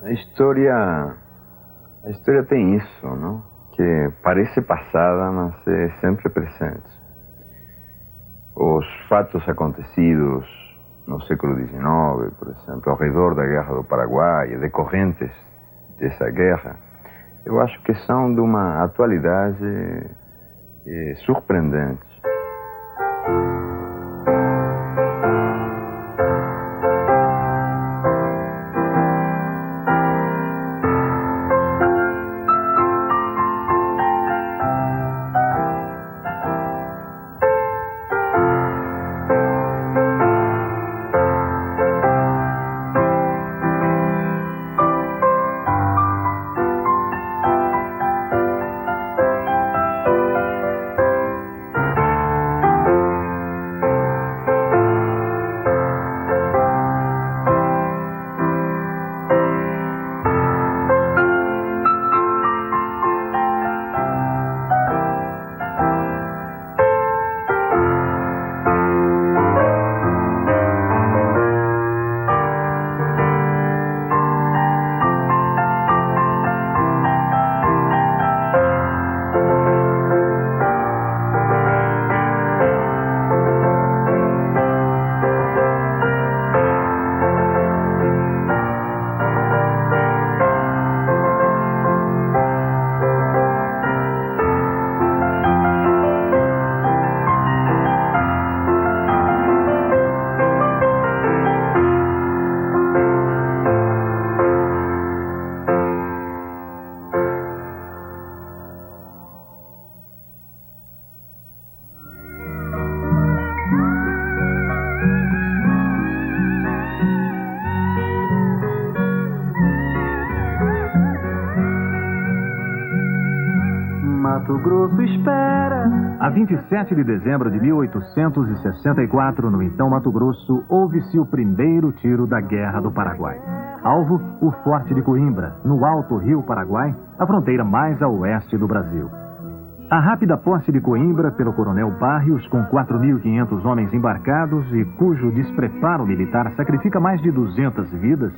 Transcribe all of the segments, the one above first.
A história tem isso, não? Que parece passada, mas é sempre presente. Os fatos acontecidos no século XIX, por exemplo, ao redor da Guerra do Paraguai, decorrentes dessa guerra, eu acho que são de uma atualidade surpreendente. Mato Grosso espera. A 27 de dezembro de 1864, no então Mato Grosso, houve-se o primeiro tiro da Guerra do Paraguai. Alvo, o Forte de Coimbra, no Alto Rio Paraguai, a fronteira mais a oeste do Brasil. A rápida posse de Coimbra pelo coronel Barrios, com 4.500 homens embarcados e cujo despreparo militar sacrifica mais de 200 vidas,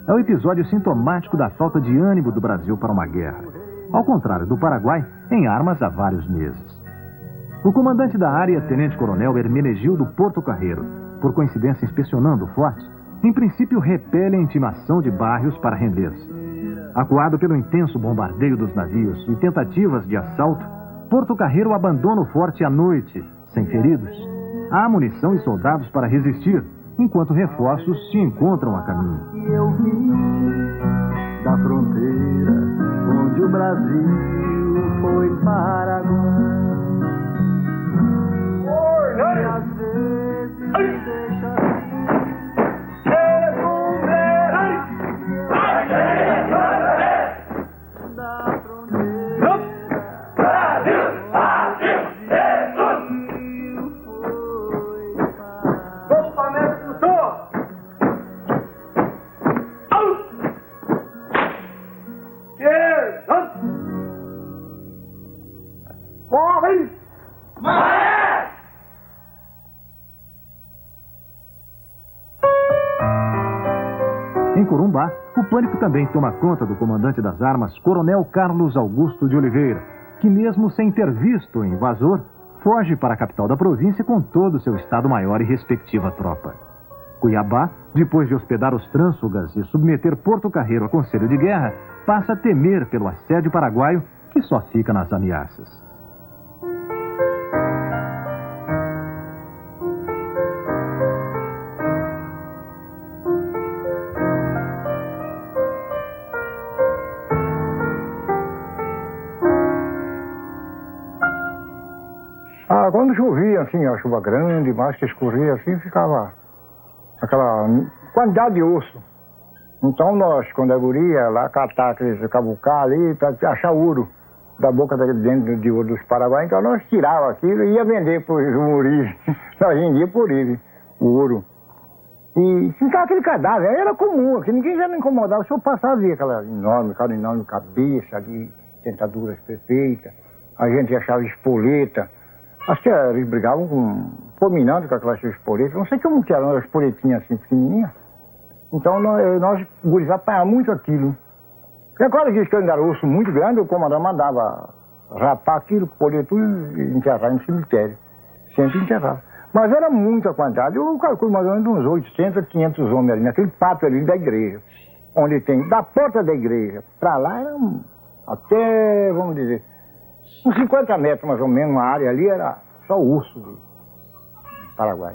é o episódio sintomático da falta de ânimo do Brasil para uma guerra. Ao contrário do Paraguai, em armas há vários meses. O comandante da área, tenente-coronel Hermenegildo Porto Carreiro, por coincidência inspecionando o forte, em princípio repele a intimação de Barrios para render-se. Acuado pelo intenso bombardeio dos navios e tentativas de assalto, Porto Carreiro abandona o forte à noite, sem feridos. Há munição e soldados para resistir, enquanto reforços se encontram a caminho. Eu vi da fronteira onde o Brasil foi Paraguai. E às vezes deixa da fronteira. Em Corumbá, o pânico também toma conta do comandante das armas, Coronel Carlos Augusto de Oliveira, que mesmo sem ter visto o invasor, foge para a capital da província com todo o seu Estado-Maior e respectiva tropa. Cuiabá, depois de hospedar os trânsfugas e submeter Porto Carreiro a conselho de guerra, passa a temer pelo assédio paraguaio, que só fica nas ameaças. Quando chovia, assim, a chuva grande, mais que escorria, assim, ficava aquela quantidade de osso. Então nós, quando a guria, lá catar aqueles cavucar ali, para achar ouro da boca dentro de ouro dos Paraguai, então nós tirava aquilo e ia vender para os muris. Nós vendia por ele, o ouro. E ficava aquele cadáver, era comum, aqui ninguém já não incomodava, se eu passava via aquela enorme cabeça, de dentaduras perfeitas, a gente achava espoleta. Acho que eles brigavam fulminando com aquelas espoletas. Não sei como que eram as espoletinhas assim pequenininhas. Então nós gurizada apanhávamos muito aquilo. Porque agora que era osso muito grande, o comandante mandava rapar aquilo, colher tudo e enterrar no cemitério. Sempre enterrava. Mas era muita quantidade. Eu calculo mais ou menos uns 800 a 500 homens ali, naquele pátio ali da igreja. Onde tem, da porta da igreja para lá, era até, vamos dizer, uns 50 metros mais ou menos, uma área ali era só urso do Paraguai.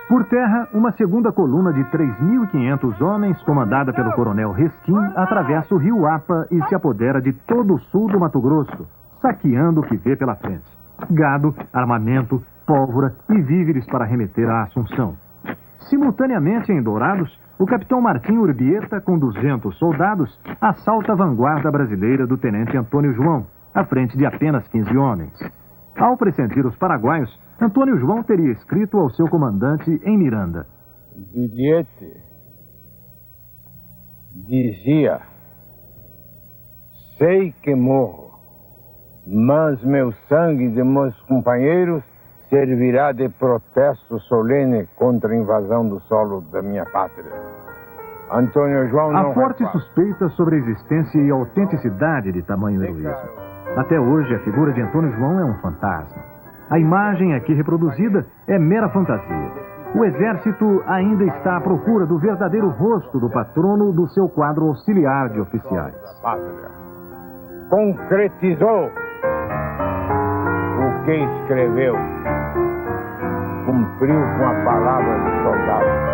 Por terra, uma segunda coluna de 3.500 homens, comandada pelo coronel Resquim, atravessa o rio Apa e se apodera de todo o sul do Mato Grosso, saqueando o que vê pela frente. Gado, armamento, pólvora e víveres para remeter à Assunção. Simultaneamente, em Dourados, o capitão Martim Urbieta, com 200 soldados, assalta a vanguarda brasileira do tenente Antônio João, à frente de apenas 15 homens. Ao pressentir os paraguaios, Antônio João teria escrito ao seu comandante em Miranda: bilhete dizia: sei que morro, mas meu sangue de meus companheiros servirá de protesto solene contra a invasão do solo da minha pátria. Antônio João não há forte repara. suspeita sobre a existência e autenticidade de tamanho heroísmo. Até hoje, a figura de Antônio João é um fantasma. A imagem aqui reproduzida é mera fantasia. O exército ainda está à procura do verdadeiro rosto do patrono do seu quadro auxiliar de oficiais. Pátria. Concretizou o que escreveu. Cumpriu com a palavra do soldado.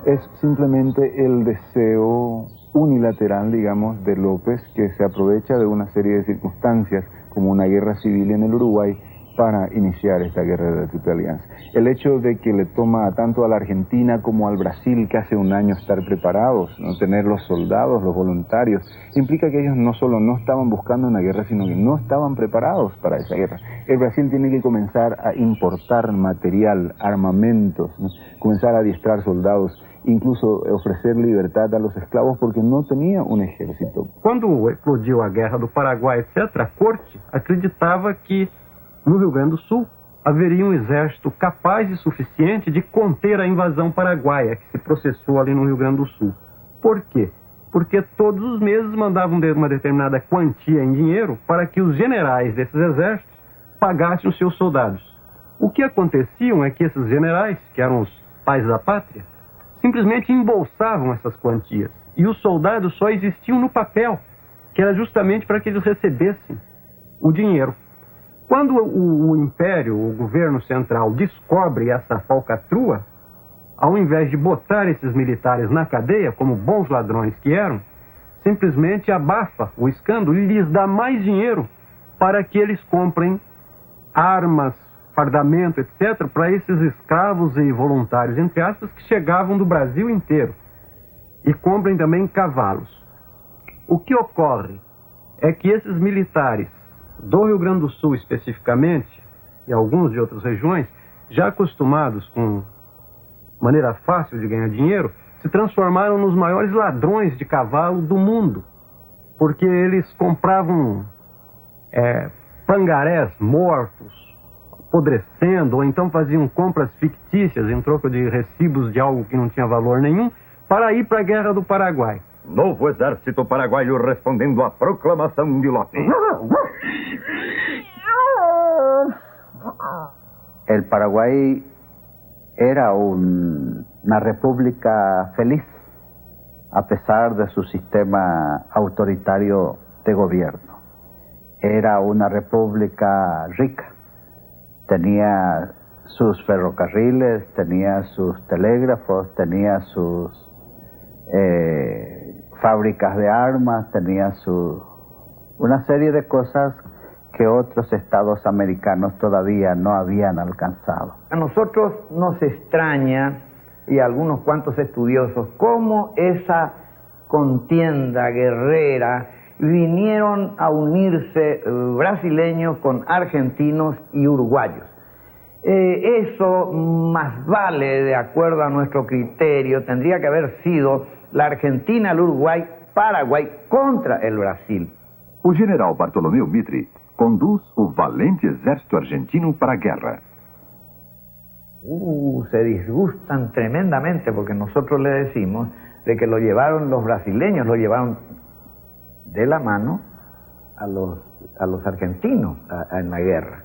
Es simplemente el deseo unilateral, digamos, de López, que se aprovecha de una serie de circunstancias, como una guerra civil en el Uruguay, para iniciar esta guerra de la Triple Alianza. El hecho de que le toma tanto a la Argentina como al Brasil casi un año estar preparados, no tener los soldados, los voluntarios, implica que ellos no solo no estaban buscando una guerra, sino que no estaban preparados para esa guerra. El Brasil tiene que comenzar a importar material, armamentos, ¿no? Comenzar a adiestrar soldados, incluso ofrecer libertad a los esclavos porque no tenía un ejército. Quando explodiu a Guerra do Paraguai, etc., a corte acreditava que no Rio Grande do Sul haveria um exército capaz e suficiente de conter a invasão paraguaia que se processou ali no Rio Grande do Sul. Por quê? Porque todos os meses mandavam uma determinada quantia em dinheiro para que os generais desses exércitos pagassem os seus soldados. O que aconteciam é que esses generais, que eram os pais da pátria, simplesmente embolsavam essas quantias. E os soldados só existiam no papel, que era justamente para que eles recebessem o dinheiro. Quando o Império, o governo central, descobre essa falcatrua, ao invés de botar esses militares na cadeia, como bons ladrões que eram, simplesmente abafa o escândalo e lhes dá mais dinheiro para que eles comprem armas, fardamento, etc., para esses escravos e voluntários, entre aspas, que chegavam do Brasil inteiro. E comprem também cavalos. O que ocorre é que esses militares, do Rio Grande do Sul especificamente, e alguns de outras regiões, já acostumados com maneira fácil de ganhar dinheiro, se transformaram nos maiores ladrões de cavalo do mundo, porque eles compravam pangarés mortos, apodrecendo, ou então faziam compras fictícias em troca de recibos de algo que não tinha valor nenhum, para ir para a Guerra do Paraguai. Novo exército paraguaio respondendo à proclamação de López. El Paraguay era una república feliz, a pesar de su sistema autoritario de gobierno. Era una república rica, tenía sus ferrocarriles, tenía sus telégrafos, tenía sus fábricas de armas, tenía una serie de cosas que otros estados americanos todavía no habían alcanzado. A nosotros nos extraña, y a algunos cuantos estudiosos, cómo esa contienda guerrera, vinieron a unirse brasileños con argentinos y uruguayos. Eso más vale, de acuerdo a nuestro criterio, tendría que haber sido la Argentina, el Uruguay, Paraguay contra el Brasil. O general Bartolomeu Mitre conduz o valente exército argentino para a guerra. Se disgustan tremendamente porque nosotros le decimos de que lo llevaron los brasileños, lo llevaron de la mano a los argentinos en la guerra.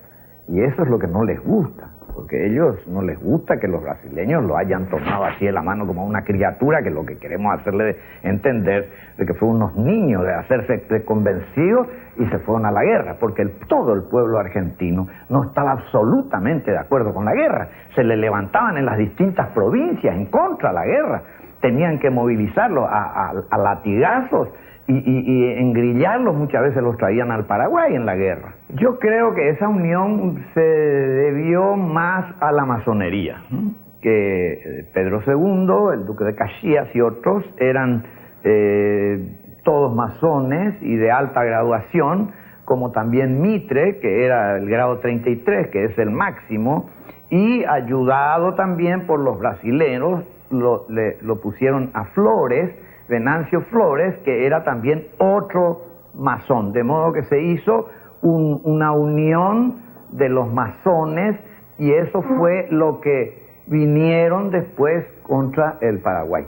Y eso es lo que no les gusta, porque a ellos no les gusta que los brasileños lo hayan tomado así de la mano como una criatura, que lo que queremos hacerle entender de que fueron unos niños de hacerse convencidos y se fueron a la guerra, porque todo el pueblo argentino no estaba absolutamente de acuerdo con la guerra. Se le levantaban en las distintas provincias en contra de la guerra. Tenían que movilizarlos a latigazos y engrillarlos, muchas veces los traían al Paraguay en la guerra. Yo creo que esa unión se debió más a la masonería, que Pedro II, el duque de Caxias y otros eran todos masones y de alta graduación, como también Mitre, que era el grado 33, que es el máximo, y ayudado también por los brasileños, lo pusieron a Flores, Venancio Flores, que era también otro masón, de modo que se hizo una unión de los masones, y eso fue lo que vinieron después contra el Paraguay.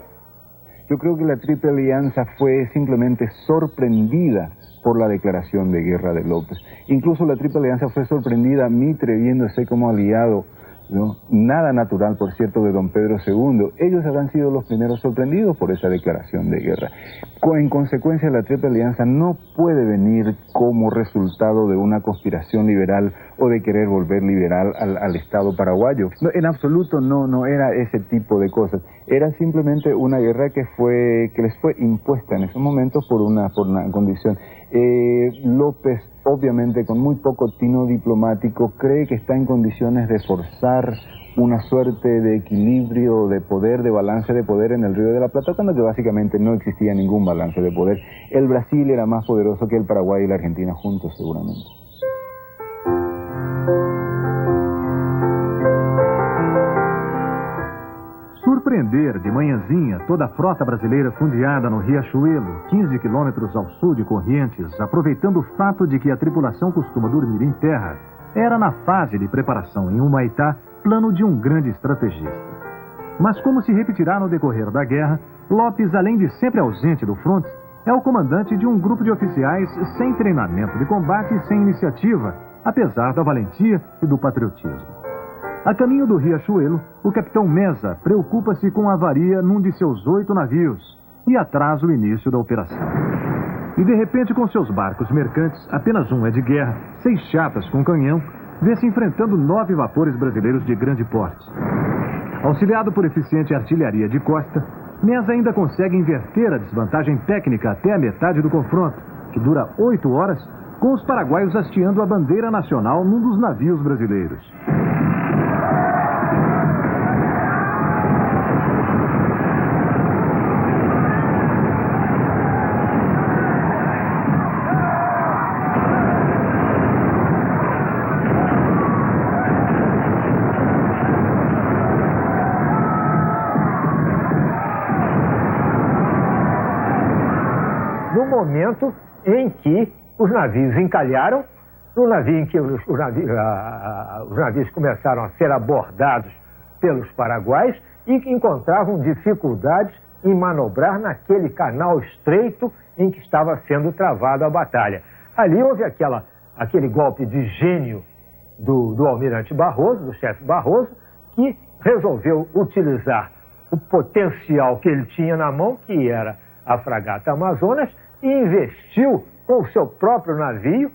Yo creo que la Triple Alianza fue simplemente sorprendida por la declaración de guerra de López. Incluso la Triple Alianza fue sorprendida, Mitre viéndose como aliado, ¿no? Nada natural, por cierto, de don Pedro II. Ellos habrán sido los primeros sorprendidos por esa declaración de guerra. En consecuencia, la Triple Alianza no puede venir como resultado de una conspiración liberal o de querer volver liberal al Estado paraguayo. No, en absoluto no era ese tipo de cosas. Era simplemente una guerra que les fue impuesta en esos momentos por una condición. López, obviamente con muy poco tino diplomático, cree que está en condiciones de forzar una suerte de equilibrio de poder, de balance de poder en el Río de la Plata, cuando que básicamente no existía ningún balance de poder. El Brasil era más poderoso que el Paraguay y la Argentina juntos, seguramente. Surpreender de manhãzinha toda a frota brasileira fundeada no Riachuelo, 15 quilômetros ao sul de Corrientes, aproveitando o fato de que a tripulação costuma dormir em terra, era na fase de preparação em Humaitá plano de um grande estrategista. Mas como se repetirá no decorrer da guerra, Lopes, além de sempre ausente do fronte, é o comandante de um grupo de oficiais sem treinamento de combate e sem iniciativa, apesar da valentia e do patriotismo. A caminho do Riachuelo, o capitão Meza preocupa-se com a avaria num de seus 8 navios e atrasa o início da operação. E de repente, com seus barcos mercantes, apenas um é de guerra, 6 chapas com canhão, vê-se enfrentando 9 vapores brasileiros de grande porte. Auxiliado por eficiente artilharia de costa, Meza ainda consegue inverter a desvantagem técnica até a metade do confronto, que dura 8 horas, com os paraguaios hasteando a bandeira nacional num dos navios brasileiros. Momento em que os navios encalharam, no navio em que os navios começaram a ser abordados pelos paraguaios e que encontravam dificuldades em manobrar naquele canal estreito em que estava sendo travada a batalha. Ali houve aquele golpe de gênio do almirante Barroso, do chefe Barroso, que resolveu utilizar o potencial que ele tinha na mão, que era a fragata Amazonas, e investiu com o seu próprio navio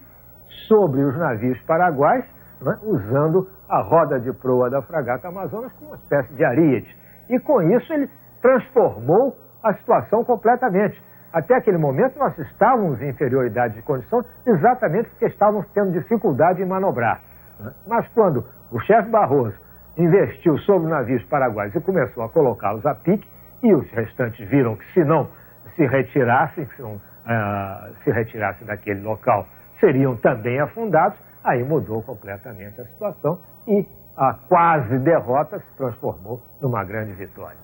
sobre os navios paraguaios, né, usando a roda de proa da fragata Amazonas como uma espécie de ariete. E com isso ele transformou a situação completamente. Até aquele momento nós estávamos em inferioridade de condição exatamente porque estávamos tendo dificuldade em manobrar. Né? Mas quando o chefe Barroso investiu sobre os navios paraguaios e começou a colocá-los a pique, e os restantes viram que se não se retirassem daquele local, seriam também afundados. Aí mudou completamente a situação e a quase derrota se transformou numa grande vitória.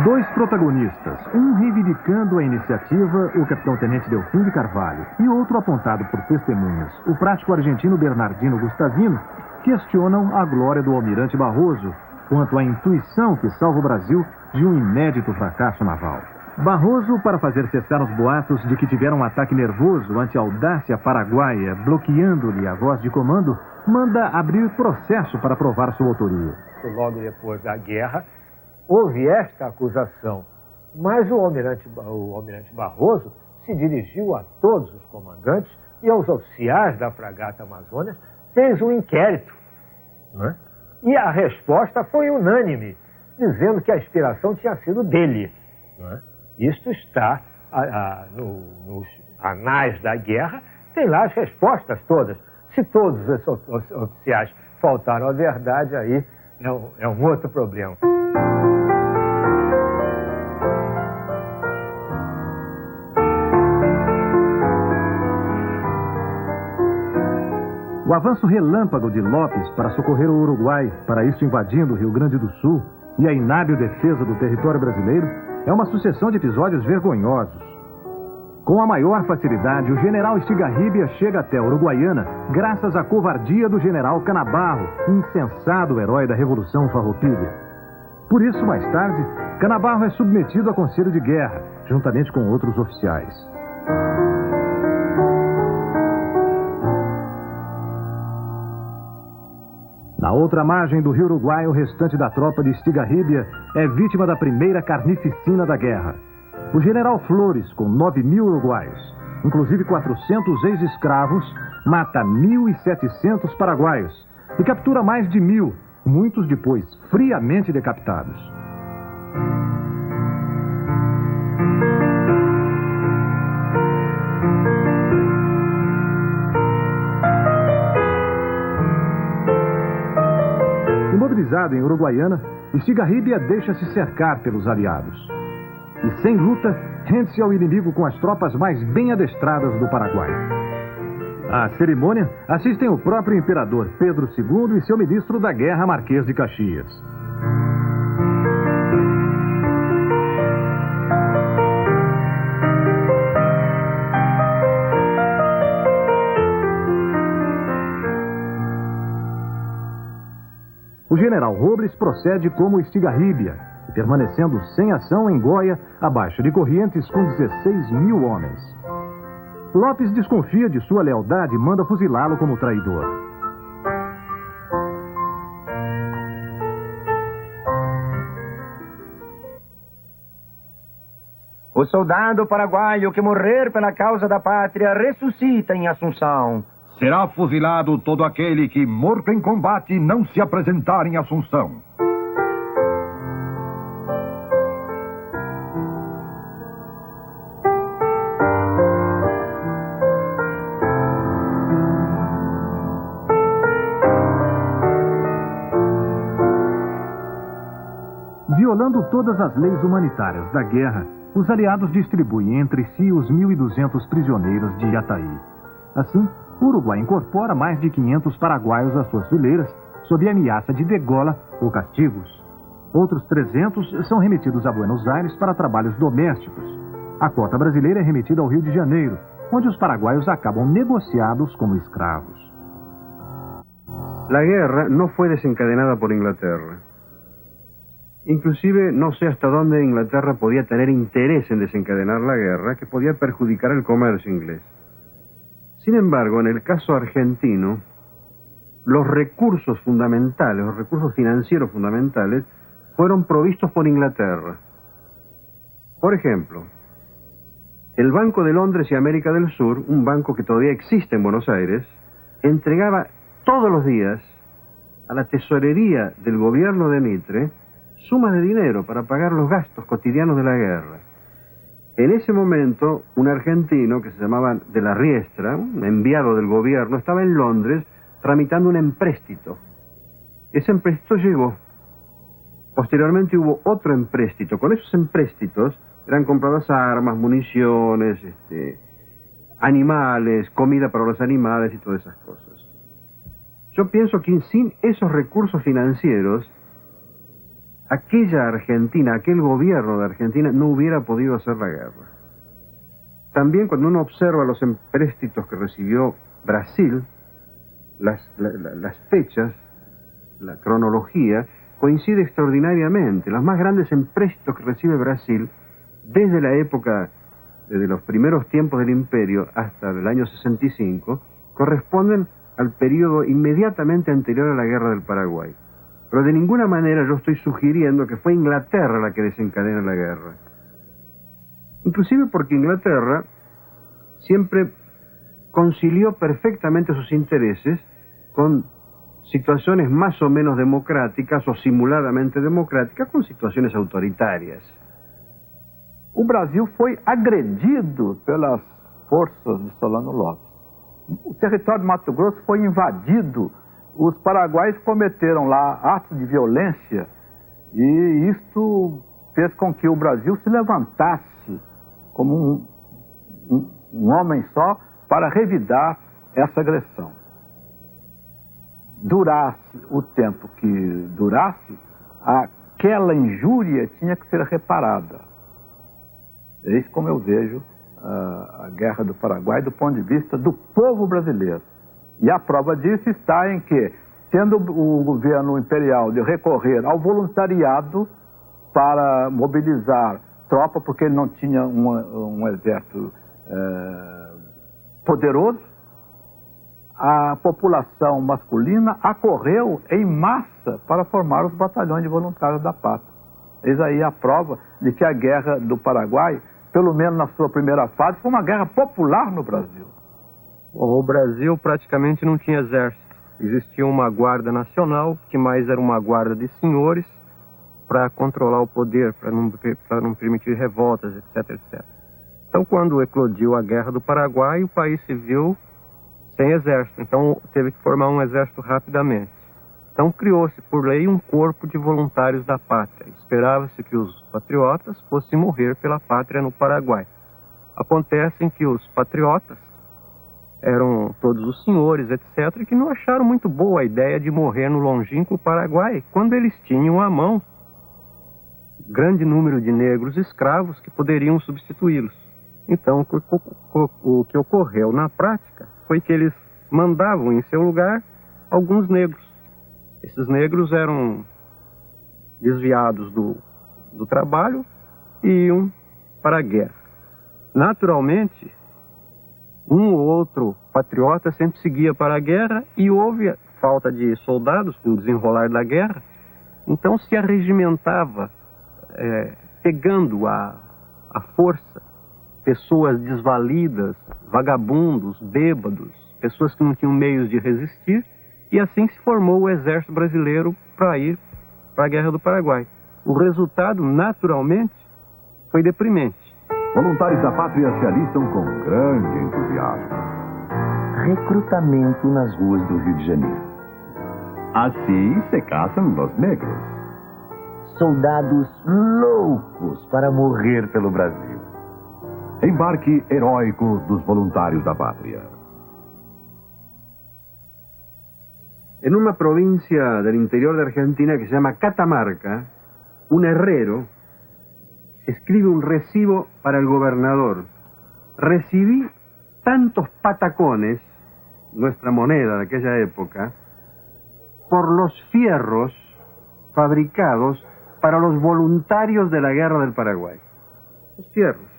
Dois protagonistas, um reivindicando a iniciativa, o capitão-tenente Delfim de Carvalho, e outro apontado por testemunhas, o prático argentino Bernardino Gustavino, questionam a glória do almirante Barroso quanto à intuição que salva o Brasil de um inédito fracasso naval. Barroso, para fazer cessar os boatos de que tiveram um ataque nervoso ante a audácia paraguaia, bloqueando-lhe a voz de comando, manda abrir processo para provar sua autoria. Logo depois da guerra, houve esta acusação, mas o almirante Barroso se dirigiu a todos os comandantes e aos oficiais da fragata Amazônia, fez um inquérito, né? E a resposta foi unânime, dizendo que a inspiração tinha sido dele, né? Isto está nos anais da guerra, tem lá as respostas todas. Se todos os oficiais faltaram à verdade, aí é um outro problema. O avanço relâmpago de Lopes para socorrer o Uruguai, para isso invadindo o Rio Grande do Sul, e a inábil defesa do território brasileiro, é uma sucessão de episódios vergonhosos. Com a maior facilidade, o general Estigarribia chega até a Uruguaiana graças à covardia do general Canabarro, insensado herói da Revolução Farroupilha. Por isso, mais tarde, Canabarro é submetido a conselho de guerra, juntamente com outros oficiais. Na outra margem do rio Uruguai, o restante da tropa de Estigarribia é vítima da primeira carnificina da guerra. O general Flores, com 9.000 uruguaios, inclusive 400 ex-escravos, mata 1.700 paraguaios e captura mais de 1.000, muitos depois friamente decapitados. Imobilizado em Uruguaiana, Estigarribia deixa-se cercar pelos aliados. E sem luta, rende-se ao inimigo com as tropas mais bem adestradas do Paraguai. À cerimônia assistem o próprio imperador Pedro II e seu ministro da Guerra, Marquês de Caxias. O general Robles procede como Estigarribia, permanecendo sem ação em Goia, abaixo de Corrientes, com 16.000 homens. Lopes desconfia de sua lealdade e manda fuzilá-lo como traidor. O soldado paraguaio que morrer pela causa da pátria ressuscita em Assunção. Será fuzilado todo aquele que, morto em combate, não se apresentar em Assunção. Violando todas as leis humanitárias da guerra, os aliados distribuem entre si os 1.200 prisioneiros de Yataí. Assim, o Uruguai incorpora mais de 500 paraguaios às suas fileiras, sob ameaça de degola ou castigos. Outros 300 são remetidos a Buenos Aires para trabalhos domésticos. A cota brasileira é remetida ao Rio de Janeiro, onde os paraguaios acabam negociados como escravos. La guerra no fue desencadenada por Inglaterra. Inclusive, no sé hasta dónde Inglaterra podía tener interés en desencadenar la guerra, que podía perjudicar el comercio inglés. Sin embargo, en el caso argentino, los recursos fundamentales, los recursos financieros fundamentales, fueron provistos por Inglaterra. Por ejemplo, el Banco de Londres y América del Sur, un banco que todavía existe en Buenos Aires, entregaba todos los días a la tesorería del gobierno de Mitre sumas de dinero para pagar los gastos cotidianos de la guerra. En ese momento, un argentino que se llamaba de la Riestra, un enviado del gobierno, estaba en Londres tramitando un empréstito. Ese empréstito llegó. Posteriormente hubo otro empréstito. Con esos empréstitos, Eran compradas armas, municiones, animales, comida para los animales y todas esas cosas. Yo pienso que sin esos recursos financieros, aquella Argentina, aquel gobierno de Argentina no hubiera podido hacer la guerra. También cuando uno observa los empréstitos que recibió Brasil, las fechas, la cronología, coincide extraordinariamente. Los más grandes empréstitos que recibe Brasil, desde la época, desde los primeros tiempos del imperio hasta el año 65, corresponden al periodo inmediatamente anterior a la Guerra del Paraguay. Pero de ninguna manera yo estoy sugiriendo que fue Inglaterra la que desencadena la guerra. Inclusive porque Inglaterra siempre concilió perfectamente sus intereses con situaciones más o menos democráticas o simuladamente democráticas con situaciones autoritarias. O Brasil foi agredido pelas forças de Solano Lopes. O território de Mato Grosso foi invadido. Os paraguaios cometeram lá atos de violência e isto fez com que o Brasil se levantasse como um homem só para revidar essa agressão. Durasse o tempo que durasse, aquela injúria tinha que ser reparada. Eis como eu vejo a Guerra do Paraguai do ponto de vista do povo brasileiro. E a prova disso está em que, tendo o governo imperial de recorrer ao voluntariado para mobilizar tropa, porque ele não tinha um exército poderoso, a população masculina acorreu em massa para formar os batalhões de voluntários da pátria. Eis aí a prova de que a Guerra do Paraguai, pelo menos na sua primeira fase, foi uma guerra popular no Brasil. O Brasil praticamente não tinha exército. Existia uma guarda nacional, que mais era uma guarda de senhores, para controlar o poder, para não permitir revoltas, etc, etc. Então, quando eclodiu a Guerra do Paraguai, o país se viu sem exército. Então, teve que formar um exército rapidamente. Então, criou-se, por lei, um corpo de voluntários da pátria. Esperava-se que os patriotas fossem morrer pela pátria no Paraguai. Acontece que os patriotas eram todos os senhores, etc., e que não acharam muito boa a ideia de morrer no longínquo Paraguai, quando eles tinham à mão grande número de negros escravos que poderiam substituí-los. Então, o que ocorreu na prática foi que eles mandavam em seu lugar alguns negros. Esses negros eram desviados do trabalho e iam para a guerra. Naturalmente, um ou outro patriota sempre seguia para a guerra e houve falta de soldados com o desenrolar da guerra, então se arregimentava, pegando à força pessoas desvalidas, vagabundos, bêbados, pessoas que não tinham meios de resistir, e assim se formou o exército brasileiro para ir para a Guerra do Paraguai. O resultado, naturalmente, foi deprimente. Voluntários da pátria se alistam com grande entusiasmo. Recrutamento nas ruas do Rio de Janeiro. Assim se caçam os negros. Soldados loucos para morrer pelo Brasil. Embarque heróico dos voluntários da pátria. En una provincia del interior de Argentina que se llama Catamarca, un herrero escribe un recibo para el gobernador. Recibí tantos patacones, nuestra moneda de aquella época, por los fierros fabricados para los voluntarios de la Guerra del Paraguay. Los fierros.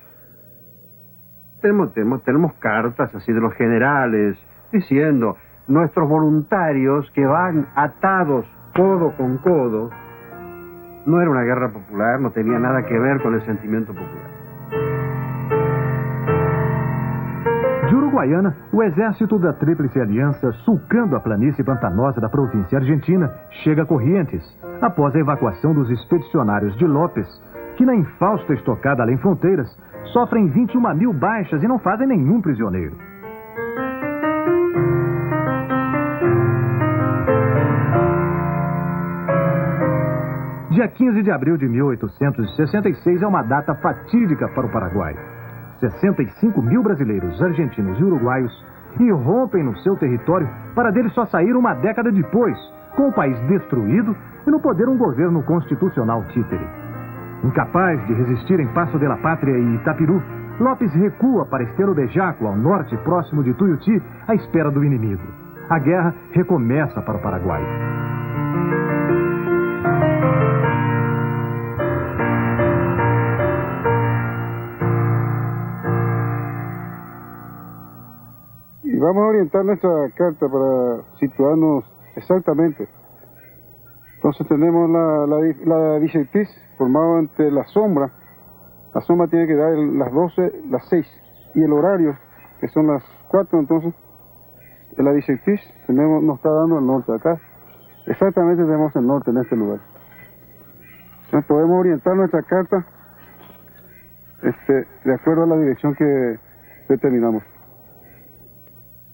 Tenemos cartas así de los generales diciendo: nuestros voluntarios que van atados codo con codo. No era una guerra popular, no tenía nada que ver con el sentimiento popular. De Uruguaiana, o exército da Tríplice Aliança, sulcando a planície pantanosa da província argentina, chega a Corrientes, após a evacuação dos expedicionários de Lopes, que na infausta estocada além fronteiras, sofrem 21.000 baixas e não fazem nenhum prisioneiro. Dia 15 de abril de 1866 é uma data fatídica para o Paraguai. 65 mil brasileiros, argentinos e uruguaios irrompem no seu território para dele só sair uma década depois, com o país destruído e no poder um governo constitucional títere. Incapaz de resistir em Passo de la Pátria e Itapiru, Lopes recua para Estero de Jaco, ao norte, próximo de Tuiuti, à espera do inimigo. A guerra recomeça para o Paraguai. Y vamos a orientar nuestra carta para situarnos exactamente. Entonces tenemos la directriz formada entre la sombra. La sombra tiene que dar las 12, las 6. Y el horario, que son las 4, entonces, de la directriz nos está dando el norte acá. Exactamente tenemos el norte en este lugar. Entonces podemos orientar nuestra carta de acuerdo a la dirección que determinamos.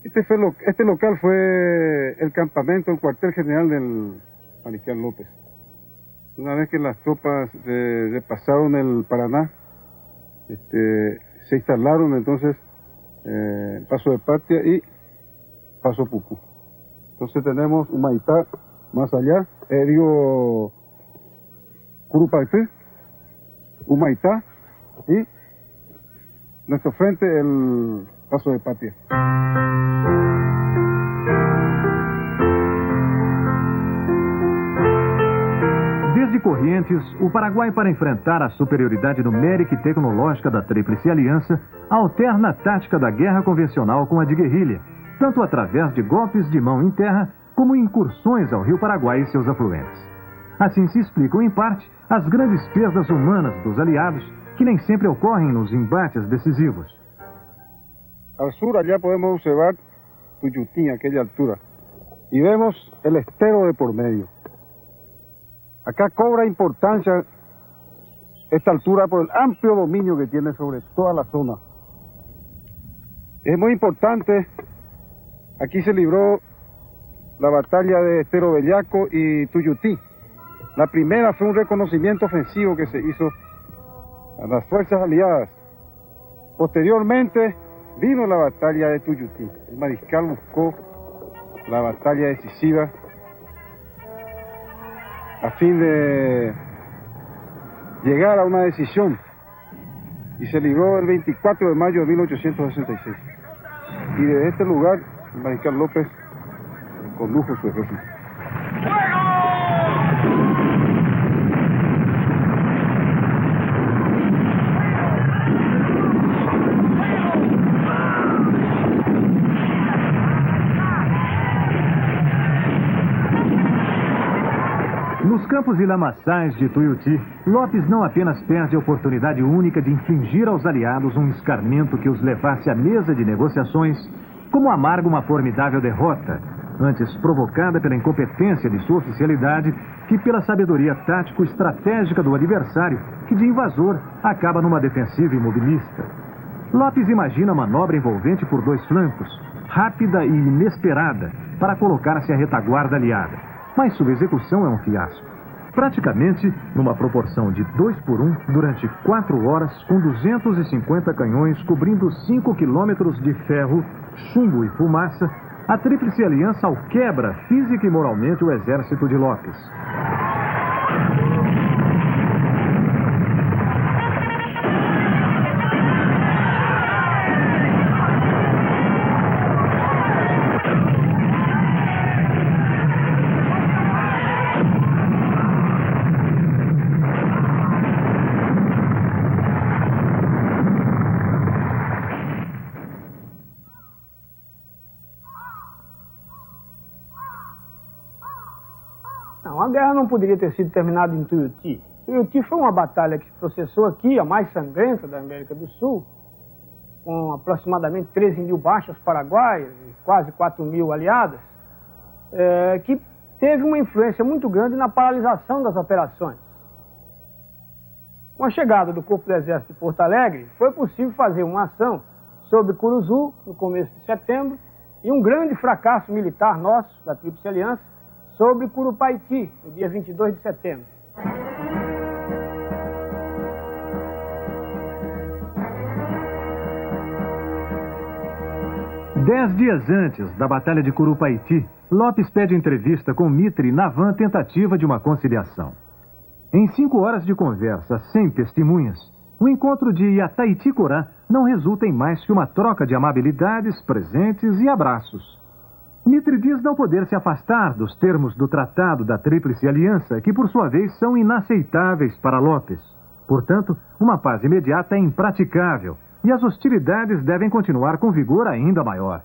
Este local fue el campamento, el cuartel general del mariscal López. Una vez que las tropas pasaron el Paraná, se instalaron entonces Paso de Patria y Paso Pucú. Entonces tenemos Humaitá más allá, Curupaytí, Humaitá y nuestro frente el Paso de Patria. Desde Corrientes, o Paraguai, para enfrentar a superioridade numérica e tecnológica da Tríplice Aliança, alterna a tática da guerra convencional com a de guerrilha, tanto através de golpes de mão em terra, como incursões ao Rio Paraguai e seus afluentes. Assim se explicam, em parte, as grandes perdas humanas dos aliados, que nem sempre ocorrem nos embates decisivos. Al sur, allá podemos observar Tuyutín, a aquella altura, y vemos el estero de por medio. Acá cobra importancia esta altura por el amplio dominio que tiene sobre toda la zona. Es muy importante, aquí se libró la batalla de Estero Bellaco y Tuyutí. La primera fue un reconocimiento ofensivo que se hizo a las fuerzas aliadas. Posteriormente vino la batalla de Tuyutí. El mariscal buscó la batalla decisiva a fin de llegar a una decisión, y se libró el 24 de mayo de 1866. Y desde este lugar, el mariscal López condujo su ejército. Nos campos e lamaçais de Tuiuti, Lopes não apenas perde a oportunidade única de infligir aos aliados um escarmento que os levasse à mesa de negociações, como amarga uma formidável derrota, antes provocada pela incompetência de sua oficialidade que pela sabedoria tático-estratégica do adversário, que de invasor acaba numa defensiva imobilista. Lopes imagina a manobra envolvente por dois flancos, rápida e inesperada, para colocar-se à retaguarda aliada. Mas sua execução é um fiasco. Praticamente numa proporção de 2-1, durante 4 horas, com 250 canhões cobrindo 5 quilômetros de ferro, chumbo e fumaça, a Tríplice Aliança alquebra física e moralmente o exército de Lopes. A guerra não poderia ter sido terminada em Tuiuti. Tuiuti foi uma batalha que se processou aqui, a mais sangrenta da América do Sul, com aproximadamente 13 mil baixas paraguaias e quase 4 mil aliadas, que teve uma influência muito grande na paralisação das operações. Com a chegada do Corpo do Exército de Porto Alegre, foi possível fazer uma ação sobre Curuzu, no começo de setembro, e um grande fracasso militar nosso, da Tríplice Aliança, sobre Curupaytí, no dia 22 de setembro. 10 dias antes da Batalha de Curupaiti, Lopes pede entrevista com Mitre na van tentativa de uma conciliação. Em 5 horas de conversa sem testemunhas, o encontro de Yataiti-Corá não resulta em mais que uma troca de amabilidades, presentes e abraços. Mitre diz não poder se afastar dos termos do Tratado da Tríplice Aliança, que por sua vez são inaceitáveis para Lopes. Portanto, uma paz imediata é impraticável e as hostilidades devem continuar com vigor ainda maior.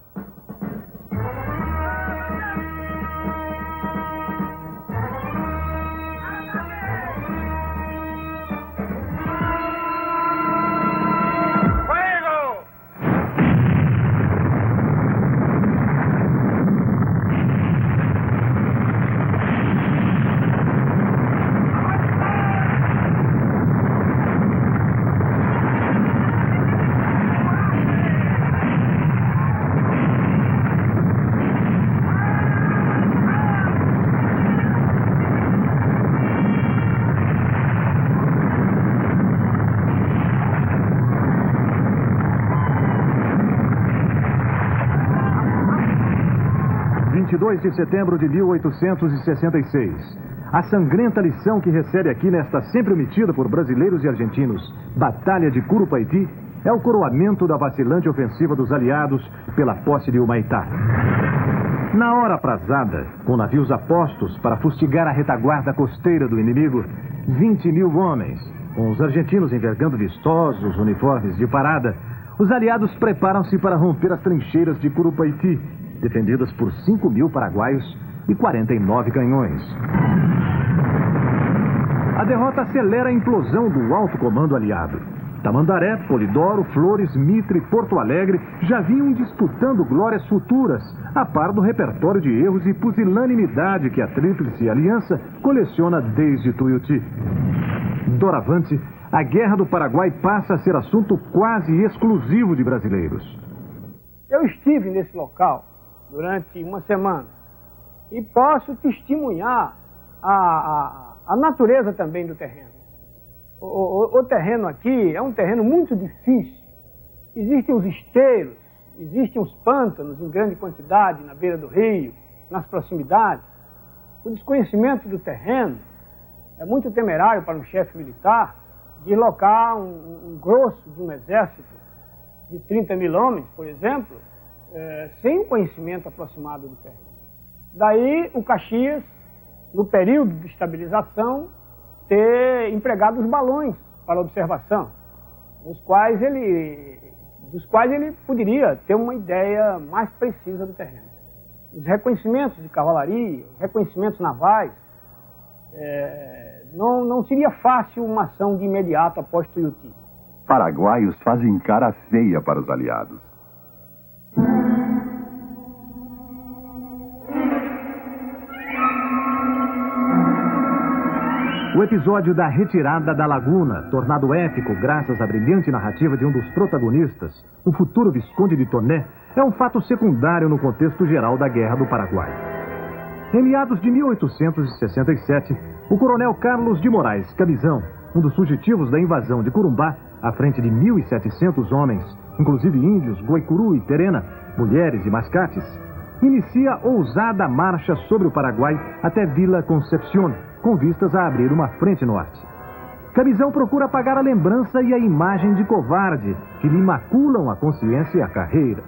De setembro de 1866. A sangrenta lição que recebe aqui nesta sempre omitida por brasileiros e argentinos Batalha de Curupaiti é o coroamento da vacilante ofensiva dos aliados pela posse de Humaitá. Na hora aprazada, com navios apostos para fustigar a retaguarda costeira do inimigo, 20 mil homens, com os argentinos envergando vistosos uniformes de parada, os aliados preparam-se para romper as trincheiras de Curupaiti, defendidas por 5 mil paraguaios e 49 canhões. A derrota acelera a implosão do alto comando aliado. Tamandaré, Polidoro, Flores, Mitre e Porto Alegre já vinham disputando glórias futuras, a par do repertório de erros e pusilanimidade que a Tríplice Aliança coleciona desde Tuiuti. Doravante, a Guerra do Paraguai passa a ser assunto quase exclusivo de brasileiros. Eu estive nesse local durante uma semana e posso testemunhar a natureza também do terreno. O terreno aqui é um terreno muito difícil. Existem os esteiros, existem os pântanos em grande quantidade na beira do rio, nas proximidades. O desconhecimento do terreno é muito temerário para um chefe militar deslocar um grosso de um exército de 30 mil homens, por exemplo, sem um conhecimento aproximado do terreno. Daí o Caxias, no período de estabilização, ter empregado os balões para observação, dos quais ele poderia ter uma ideia mais precisa do terreno. Os reconhecimentos de cavalaria, os reconhecimentos navais, não seria fácil uma ação de imediato após Tuiuti. Paraguaios fazem cara feia para os aliados. O episódio da retirada da Laguna, tornado épico graças à brilhante narrativa de um dos protagonistas, o futuro Visconde de Toné, é um fato secundário no contexto geral da Guerra do Paraguai. Em meados de 1867, o coronel Carlos de Moraes Cabizão, um dos fugitivos da invasão de Corumbá, à frente de 1.700 homens, inclusive índios, Guaicuru e Terena, mulheres e mascates, inicia ousada marcha sobre o Paraguai até Vila Concepción, com vistas a abrir uma frente norte. Cabizão procura apagar a lembrança e a imagem de covarde que lhe maculam a consciência e a carreira.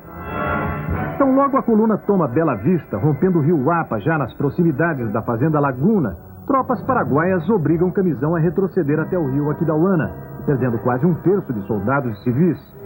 Então logo a coluna toma Bela Vista, rompendo o rio Apa, já nas proximidades da fazenda Laguna, tropas paraguaias obrigam Cabizão a retroceder até o rio Aquidauana, perdendo quase 1/3 de soldados e civis.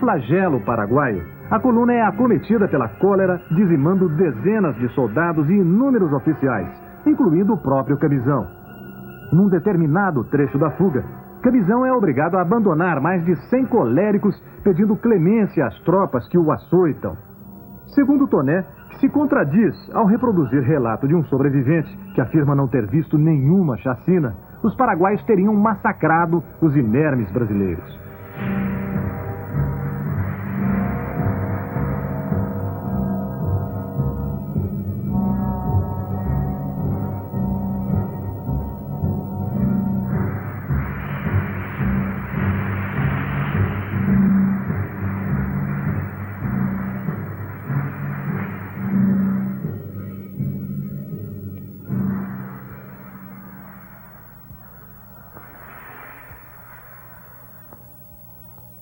Flagelo paraguaio, a coluna é acometida pela cólera, dizimando dezenas de soldados e inúmeros oficiais, incluindo o próprio Cabizão. Num determinado trecho da fuga, Cabizão é obrigado a abandonar mais de 100 coléricos, pedindo clemência às tropas que o açoitam. Segundo Toné, que se contradiz ao reproduzir relato de um sobrevivente que afirma não ter visto nenhuma chacina. Os paraguaios teriam massacrado os inermes brasileiros.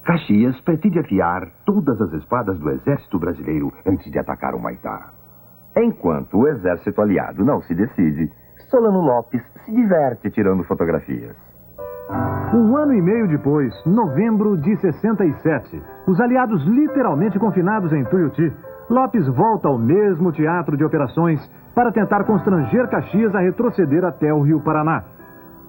Caxias pretende afiar todas as espadas do exército brasileiro antes de atacar o Humaitá. Enquanto o exército aliado não se decide, Solano Lopes se diverte tirando fotografias. Um ano e meio depois, novembro de 67, os aliados literalmente confinados em Tuiuti, Lopes volta ao mesmo teatro de operações para tentar constranger Caxias a retroceder até o Rio Paraná.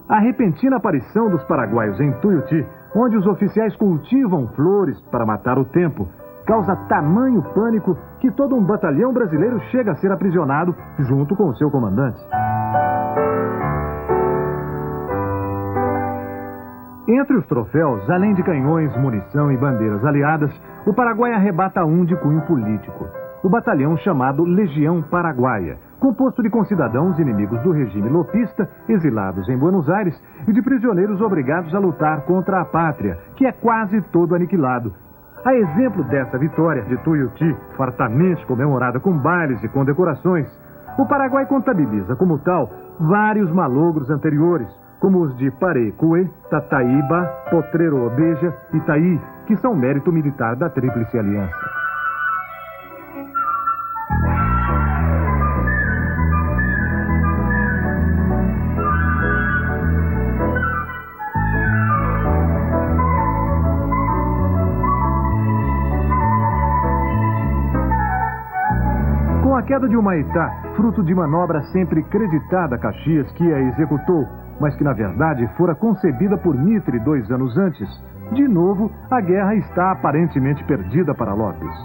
A repentina aparição dos paraguaios em Tuiuti, onde os oficiais cultivam flores para matar o tempo, causa tamanho pânico que todo um batalhão brasileiro chega a ser aprisionado junto com o seu comandante. Entre os troféus, além de canhões, munição e bandeiras aliadas, o Paraguai arrebata um de cunho político, o batalhão chamado Legião Paraguaia, composto de concidadãos inimigos do regime lopista, exilados em Buenos Aires, e de prisioneiros obrigados a lutar contra a pátria, que é quase todo aniquilado. A exemplo dessa vitória de Tuiuti, fartamente comemorada com bailes e condecorações, o Paraguai contabiliza como tal vários malogros anteriores, como os de Parecuê, Tataíba, Potrero Obeja e Itaí, que são mérito militar da Tríplice Aliança. Com a queda de Humaitá, fruto de manobra sempre creditada a Caxias, que a executou, mas que na verdade fora concebida por Mitre 2 anos antes, de novo a guerra está aparentemente perdida para Lopes.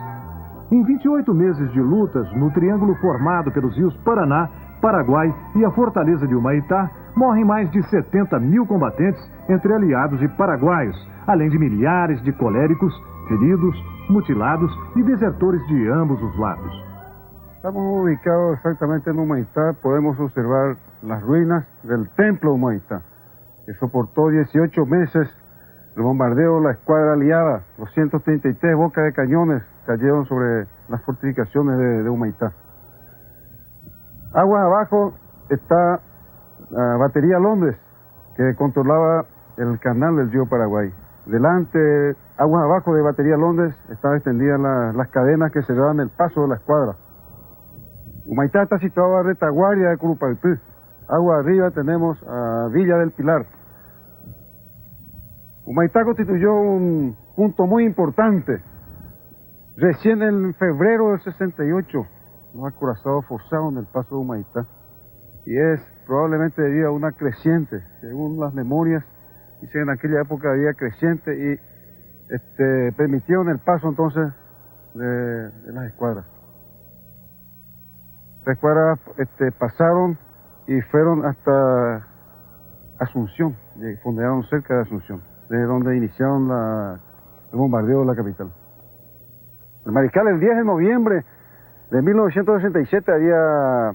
Em 28 meses de lutas no triângulo formado pelos rios Paraná, Paraguai e a fortaleza de Humaitá, morrem mais de 70 mil combatentes entre aliados e paraguaios, além de milhares de coléricos, feridos, mutilados e desertores de ambos os lados. Estamos ubicados exactamente en Humaitá. Podemos observar las ruinas del templo Humaitá, que soportó 18 meses el bombardeo de la escuadra aliada. 233 bocas de cañones cayeron sobre las fortificaciones de Humaitá. Aguas abajo está la batería Londres, que controlaba el canal del río Paraguay. Delante, aguas abajo de batería Londres, estaban extendidas las cadenas que cerraban el paso de la escuadra. Humaitá está situado a retaguardia de Curupaytí. Agua arriba tenemos a Villa del Pilar. Humaitá constituyó un punto muy importante. Recién en febrero del 68, los acorazados forzaron el paso de Humaitá. Y es probablemente debido a una creciente, según las memorias, dicen en aquella época había creciente y permitieron el paso entonces de las escuadras. Las escuadras pasaron y fueron hasta Asunción, fundaron cerca de Asunción, de donde iniciaron el bombardeo de la capital. El mariscal el 10 de noviembre de 1967 había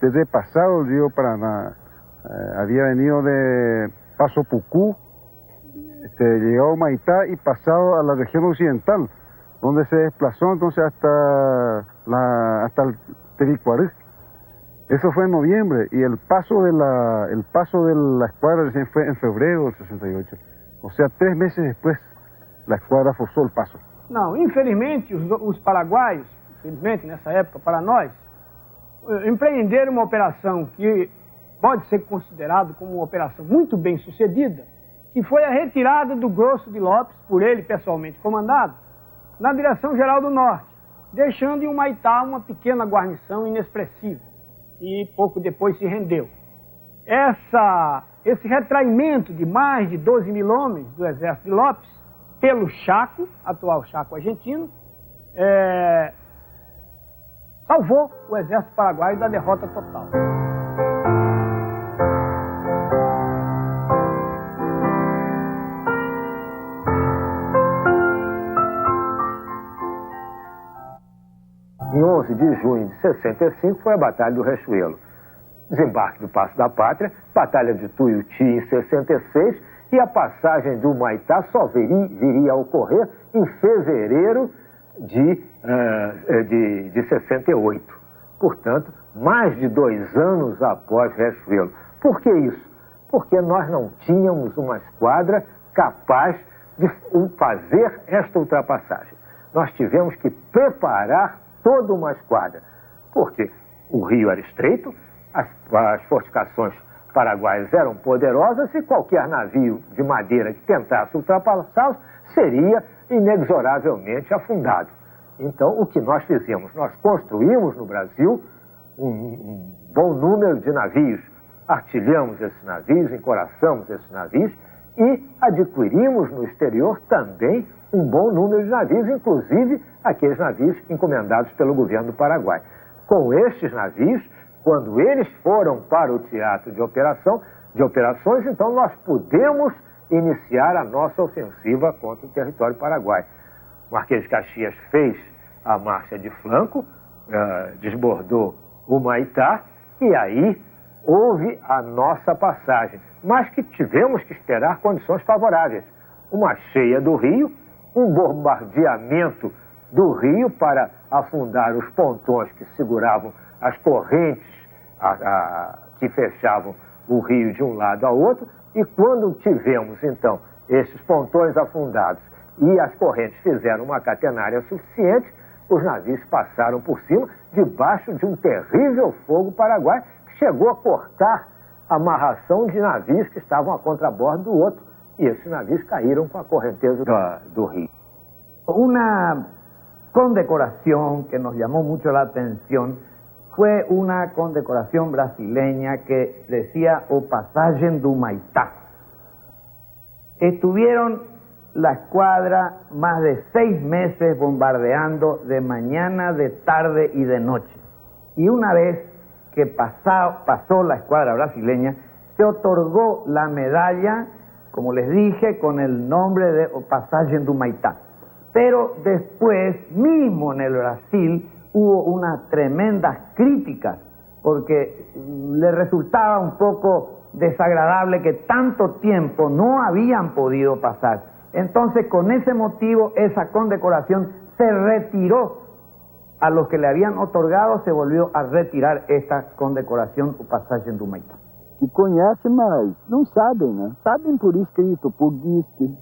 repasado el río Paraná, había venido de Paso Pucú, llegado a Humaitá y pasado a la región occidental, donde se desplazó entonces hasta el Tevicuarí. Eso fue en noviembre y el paso de la escuadra recién fue en febrero del 68. O sea, 3 meses después la esquadra forçou o passo. Não, infelizmente os paraguaios, infelizmente nessa época para nós, empreenderam uma operação que pode ser considerado como uma operação muito bem sucedida, que foi a retirada do Grosso de Lopes, por ele pessoalmente comandado, na direção geral do norte, deixando em Humaitá uma pequena guarnição inexpressiva, e pouco depois se rendeu. Esse retraimento de mais de 12 mil homens do exército de Lopes, pelo Chaco, atual Chaco argentino, salvou o exército paraguaio da derrota total. Em 11 de junho de 65 foi a Batalha do Riachuelo, desembarque do Passo da Pátria, Batalha de Tuiuti em 66 e a passagem do Humaitá só viria a ocorrer em fevereiro de 68. Portanto, mais de 2 anos após Riachuelo. Por que isso? Porque nós não tínhamos uma esquadra capaz de fazer esta ultrapassagem. Nós tivemos que preparar toda uma esquadra, porque o rio era estreito, as fortificações paraguaias eram poderosas e qualquer navio de madeira que tentasse ultrapassá-los seria inexoravelmente afundado. Então, o que nós fizemos? Nós construímos no Brasil um bom número de navios, artilhamos esses navios, encoraçamos esses navios e adquirimos no exterior também um bom número de navios, inclusive aqueles navios encomendados pelo governo do Paraguai. Com estes navios, quando eles foram para o teatro de operações, então nós pudemos iniciar a nossa ofensiva contra o território paraguaio. O Marquês de Caxias fez a marcha de flanco, desbordou o Humaitá e aí houve a nossa passagem, mas que tivemos que esperar condições favoráveis. Uma cheia do rio, um bombardeamento do rio para afundar os pontões que seguravam as correntes que fechavam o rio de um lado ao outro, e quando tivemos então esses pontões afundados e as correntes fizeram uma catenária suficiente, os navios passaram por cima, debaixo de um terrível fogo paraguaio que chegou a cortar a amarração de navios que estavam a contrabordo do outro, y esses navios caíram com a correnteza do rio. Una condecoración que nos llamó mucho la atención fue una condecoración brasileña que decía o Passagem do Humaitá. Estuvieron la escuadra más de 6 meses bombardeando de mañana, de tarde y de noche. Y una vez que pasó la escuadra brasileña, se otorgó la medalla, como les dije, con el nombre de Passagem do Humaitá. Pero después, mismo en el Brasil, hubo unas tremendas críticas, porque le resultaba un poco desagradable que tanto tiempo no habían podido pasar. Entonces, con ese motivo, esa condecoración se retiró. A los que le habían otorgado, se volvió a retirar esta condecoración, o Passagem do Humaitá. Que conhece, mas não sabem, né? Sabem por escrito, por disque,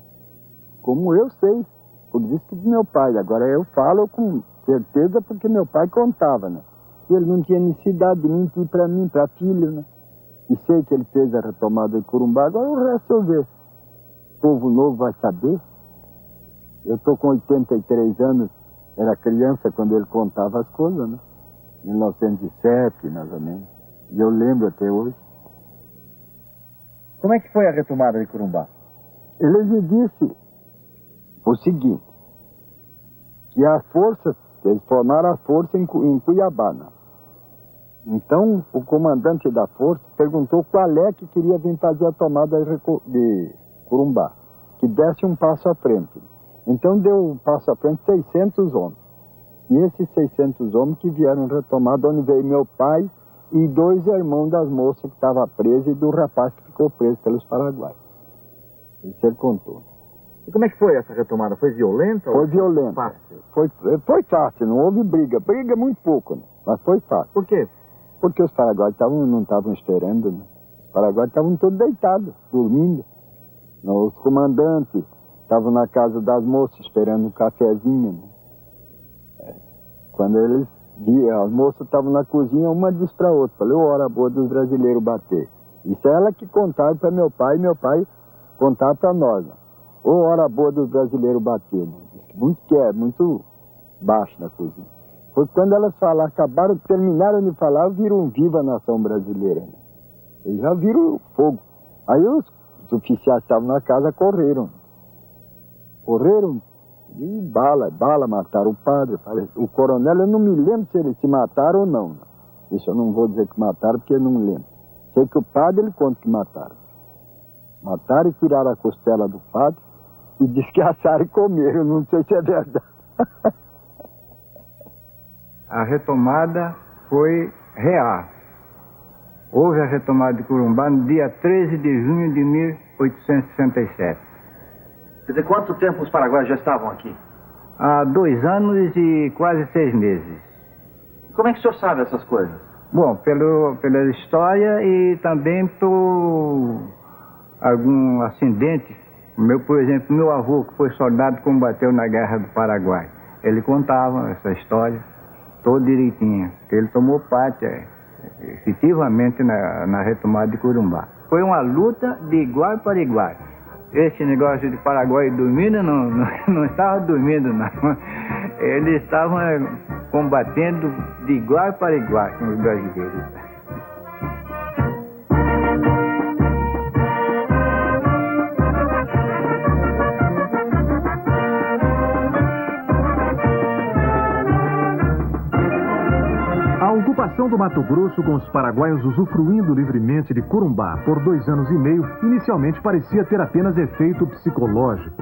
como eu sei, por disque de meu pai. Agora eu falo com certeza porque meu pai contava, né? E ele não tinha necessidade de mentir para mim, para filho, né? E sei que ele fez a retomada de Corumbá, agora o resto eu vejo. O povo novo vai saber. Eu estou com 83 anos, era criança quando ele contava as coisas, né? 1907, mais ou menos. E eu lembro até hoje. Como é que foi a retomada de Corumbá? Ele me disse o seguinte, que as forças, eles formaram a força em Cuiabá, né? Então, o comandante da força perguntou qual é que queria vir fazer a tomada de Corumbá, que desse um passo à frente. Então, deu um passo à frente 600 homens. E esses 600 homens que vieram retomar, de onde veio meu pai e 2 irmãos das moças que estavam presas e do rapaz que ficou preso pelos paraguaios. Isso ele contou. E como é que foi essa retomada? Foi violenta? Foi violenta. Fácil? Foi fácil, não houve briga. Briga muito pouco, né? Mas foi fácil. Por quê? Porque os paraguaios não estavam esperando, né? Os paraguaios estavam todos deitados, dormindo. Os comandantes estavam na casa das moças esperando um cafezinho, né? Quando eles viam, as moças estavam na cozinha, uma disse para a outra, falou, hora boa dos brasileiros bater. Isso é ela que contaram para meu pai, e meu pai contava para nós, né? Ou hora boa dos brasileiros bater, né? Muito baixo na cozinha. Foi quando elas falaram, terminaram de falar, viram viva a nação brasileira, né? Eles já viram fogo. Aí os oficiais que estavam na casa correram. Correram E bala, mataram o padre. O coronel, eu não me lembro se eles se mataram ou não. Isso eu não vou dizer que mataram, porque eu não lembro. Sei que o padre, ele conta que mataram. Mataram e tiraram a costela do padre e desgraçaram e comeram. Não sei se é verdade. A retomada foi real. Houve a retomada de Corumbá no dia 13 de junho de 1867. Quer dizer, quanto tempo os paraguaios já estavam aqui? Há 2 anos e quase 6 meses. Como é que o senhor sabe essas coisas? Bom, pela história e também por algum acidente. Por exemplo, meu avô, que foi soldado, combateu na Guerra do Paraguai. Ele contava essa história toda direitinha. Ele tomou parte efetivamente na retomada de Corumbá. Foi uma luta de igual para igual. Esse negócio de Paraguai dormindo, não estava dormindo, não. Eles estavam combatendo de igual para igual com os brasileiros. A ocupação do Mato Grosso, com os paraguaios usufruindo livremente de Corumbá por 2 anos e meio, inicialmente parecia ter apenas efeito psicológico.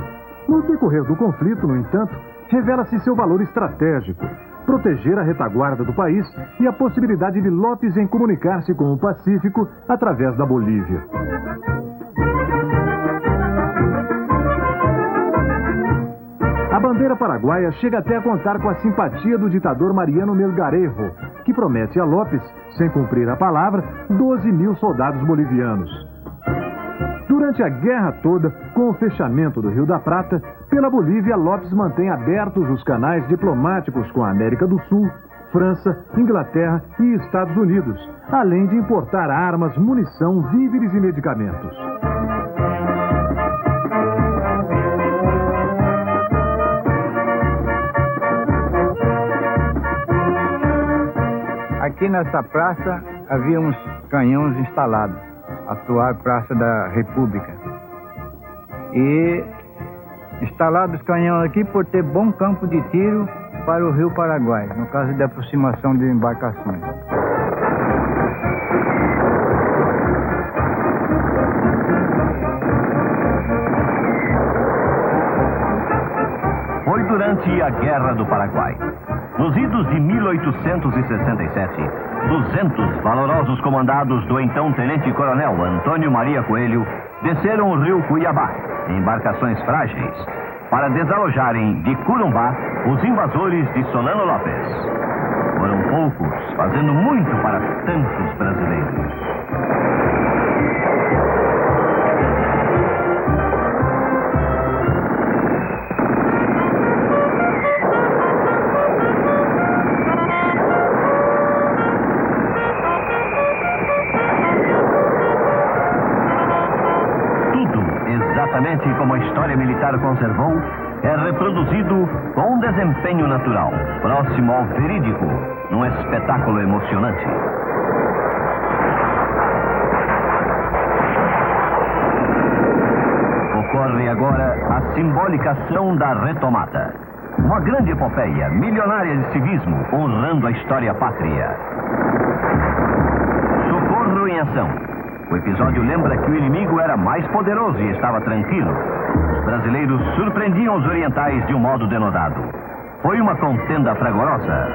No decorrer do conflito, no entanto, revela-se seu valor estratégico: proteger a retaguarda do país e a possibilidade de Lopes em comunicar-se com o Pacífico através da Bolívia. A bandeira paraguaia chega até a contar com a simpatia do ditador Mariano Melgarejo, que promete a Lopes, sem cumprir a palavra, 12.000 soldados bolivianos. Durante a guerra toda, com o fechamento do Rio da Prata, pela Bolívia, Lopes mantém abertos os canais diplomáticos com a América do Sul, França, Inglaterra e Estados Unidos, além de importar armas, munição, víveres e medicamentos. Aqui nessa praça havia uns canhões instalados, a atual Praça da República. E instalados os canhões aqui por ter bom campo de tiro para o Rio Paraguai, no caso de aproximação de embarcações. Foi durante a Guerra do Paraguai. Nos idos de 1867, 200 valorosos comandados do então tenente-coronel Antônio Maria Coelho desceram o rio Cuiabá, em embarcações frágeis, para desalojarem de Corumbá os invasores de Solano Lopes. Foram poucos, fazendo muito para tantos brasileiros. Exatamente como a história militar conservou, é reproduzido com um desempenho natural, próximo ao verídico, num espetáculo emocionante. Ocorre agora a simbólica ação da retomada. Uma grande epopeia, milionária de civismo, honrando a história pátria. Socorro em ação. O episódio lembra que o inimigo era mais poderoso e estava tranquilo. Os brasileiros surpreendiam os orientais de um modo denodado. Foi uma contenda fragorosa.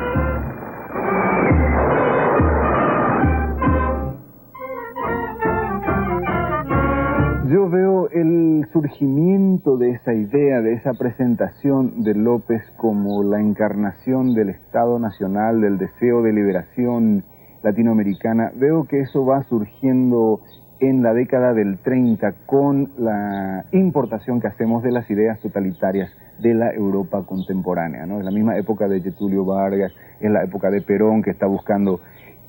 Yo veo el surgimiento de esa idea, de esa presentación de López como la encarnación del Estado Nacional, del deseo de liberación latinoamericana. Veo que eso va surgiendo en la década del 30 con la importación que hacemos de las ideas totalitarias de la Europa contemporánea, ¿no? Es la misma época de Getúlio Vargas, es la época de Perón, que está buscando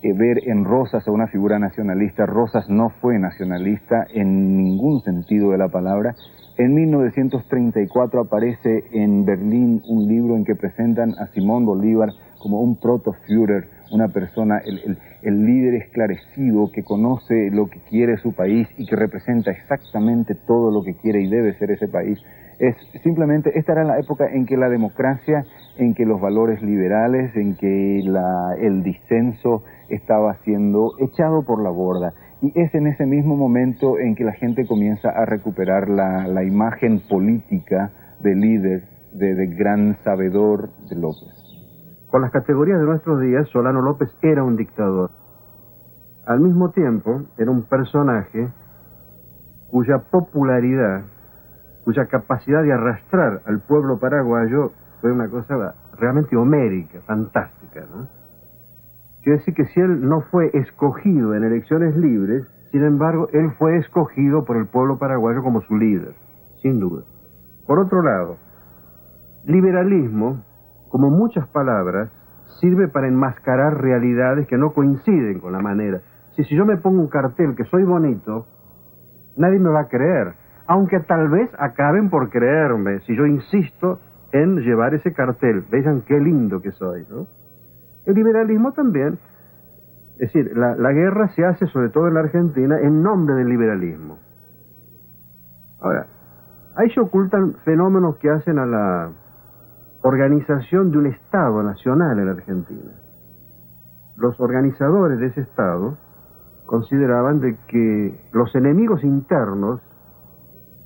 ver en Rosas a una figura nacionalista. Rosas no fue nacionalista en ningún sentido de la palabra. En 1934 aparece en Berlín un libro en que presentan a Simón Bolívar como un proto-Führer, una persona, el líder esclarecido que conoce lo que quiere su país y que representa exactamente todo lo que quiere y debe ser ese país. Es simplemente, esta era la época en que la democracia, en que los valores liberales, en que el disenso estaba siendo echado por la borda. Y es en ese mismo momento en que la gente comienza a recuperar la imagen política de líder, de gran sabedor de López. Con las categorías de nuestros días, Solano López era un dictador. Al mismo tiempo, era un personaje cuya popularidad, cuya capacidad de arrastrar al pueblo paraguayo fue una cosa realmente homérica, fantástica, ¿no? Quiere decir que si él no fue escogido en elecciones libres, sin embargo, él fue escogido por el pueblo paraguayo como su líder, sin duda. Por otro lado, liberalismo, como muchas palabras, sirve para enmascarar realidades que no coinciden con la manera. Si yo me pongo un cartel que soy bonito, nadie me va a creer, aunque tal vez acaben por creerme si yo insisto en llevar ese cartel. Vean qué lindo que soy, ¿no? El liberalismo también, es decir, la guerra se hace sobre todo en la Argentina en nombre del liberalismo. Ahora, ahí se ocultan fenómenos que hacen a la organización de un Estado nacional en la Argentina. Los organizadores de ese Estado consideraban de que los enemigos internos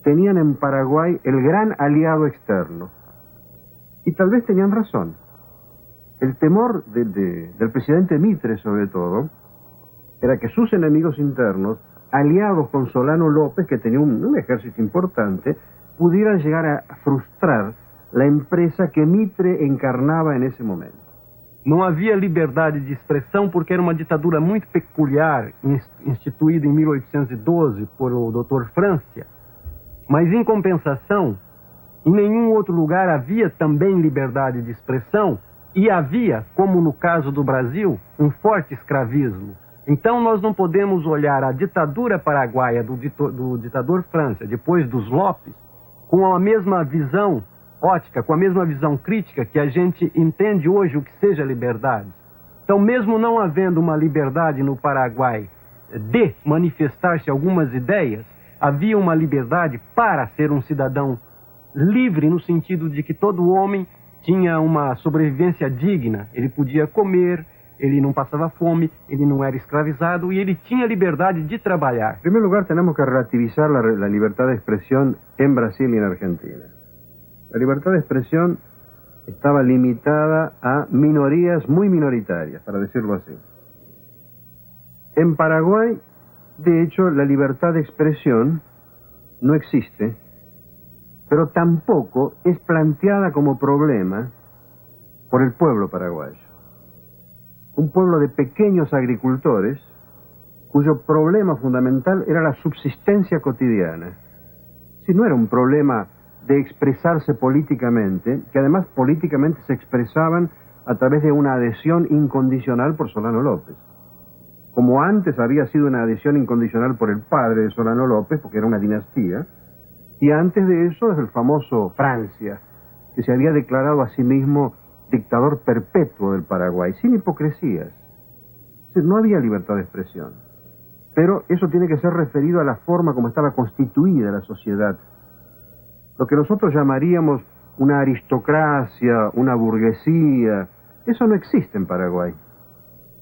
tenían en Paraguay el gran aliado externo. Y tal vez tenían razón. El temor del presidente Mitre, sobre todo, era que sus enemigos internos, aliados con Solano López, que tenía un ejército importante, pudieran llegar a frustrar la empresa que Mitre encarnaba en ese momento. Não havia liberdade de expressão porque era uma ditadura muito peculiar, instituída em 1812 por o Dr. Francia. Mas, em compensação, em nenhum outro lugar havia também liberdade de expressão e havia, como no caso do Brasil, um forte escravismo. Então, nós não podemos olhar a ditadura paraguaia do ditador Francia, depois dos Lopes, com a mesma visão ótica, com a mesma visão crítica que a gente entende hoje o que seja liberdade. Então, mesmo não havendo uma liberdade no Paraguai de manifestar-se algumas ideias, havia uma liberdade para ser um cidadão livre, no sentido de que todo homem tinha uma sobrevivência digna, ele podia comer, ele não passava fome, ele não era escravizado e ele tinha liberdade de trabalhar. En primer lugar, tenemos que relativizar la libertad de expresión en Brasil y en Argentina. La libertad de expresión estaba limitada a minorías muy minoritarias, para decirlo así. En Paraguay, de hecho, la libertad de expresión no existe, pero tampoco es planteada como problema por el pueblo paraguayo. Un pueblo de pequeños agricultores cuyo problema fundamental era la subsistencia cotidiana. Si no era un problema de expresarse políticamente, que además políticamente se expresaban a través de una adhesión incondicional por Solano López. Como antes había sido una adhesión incondicional por el padre de Solano López, porque era una dinastía, y antes de eso es el famoso Francia, que se había declarado a sí mismo dictador perpetuo del Paraguay, sin hipocresías. Es decir, no había libertad de expresión. Pero eso tiene que ser referido a la forma como estaba constituida la sociedad. Lo que nosotros llamaríamos una aristocracia, una burguesía, eso no existe en Paraguay.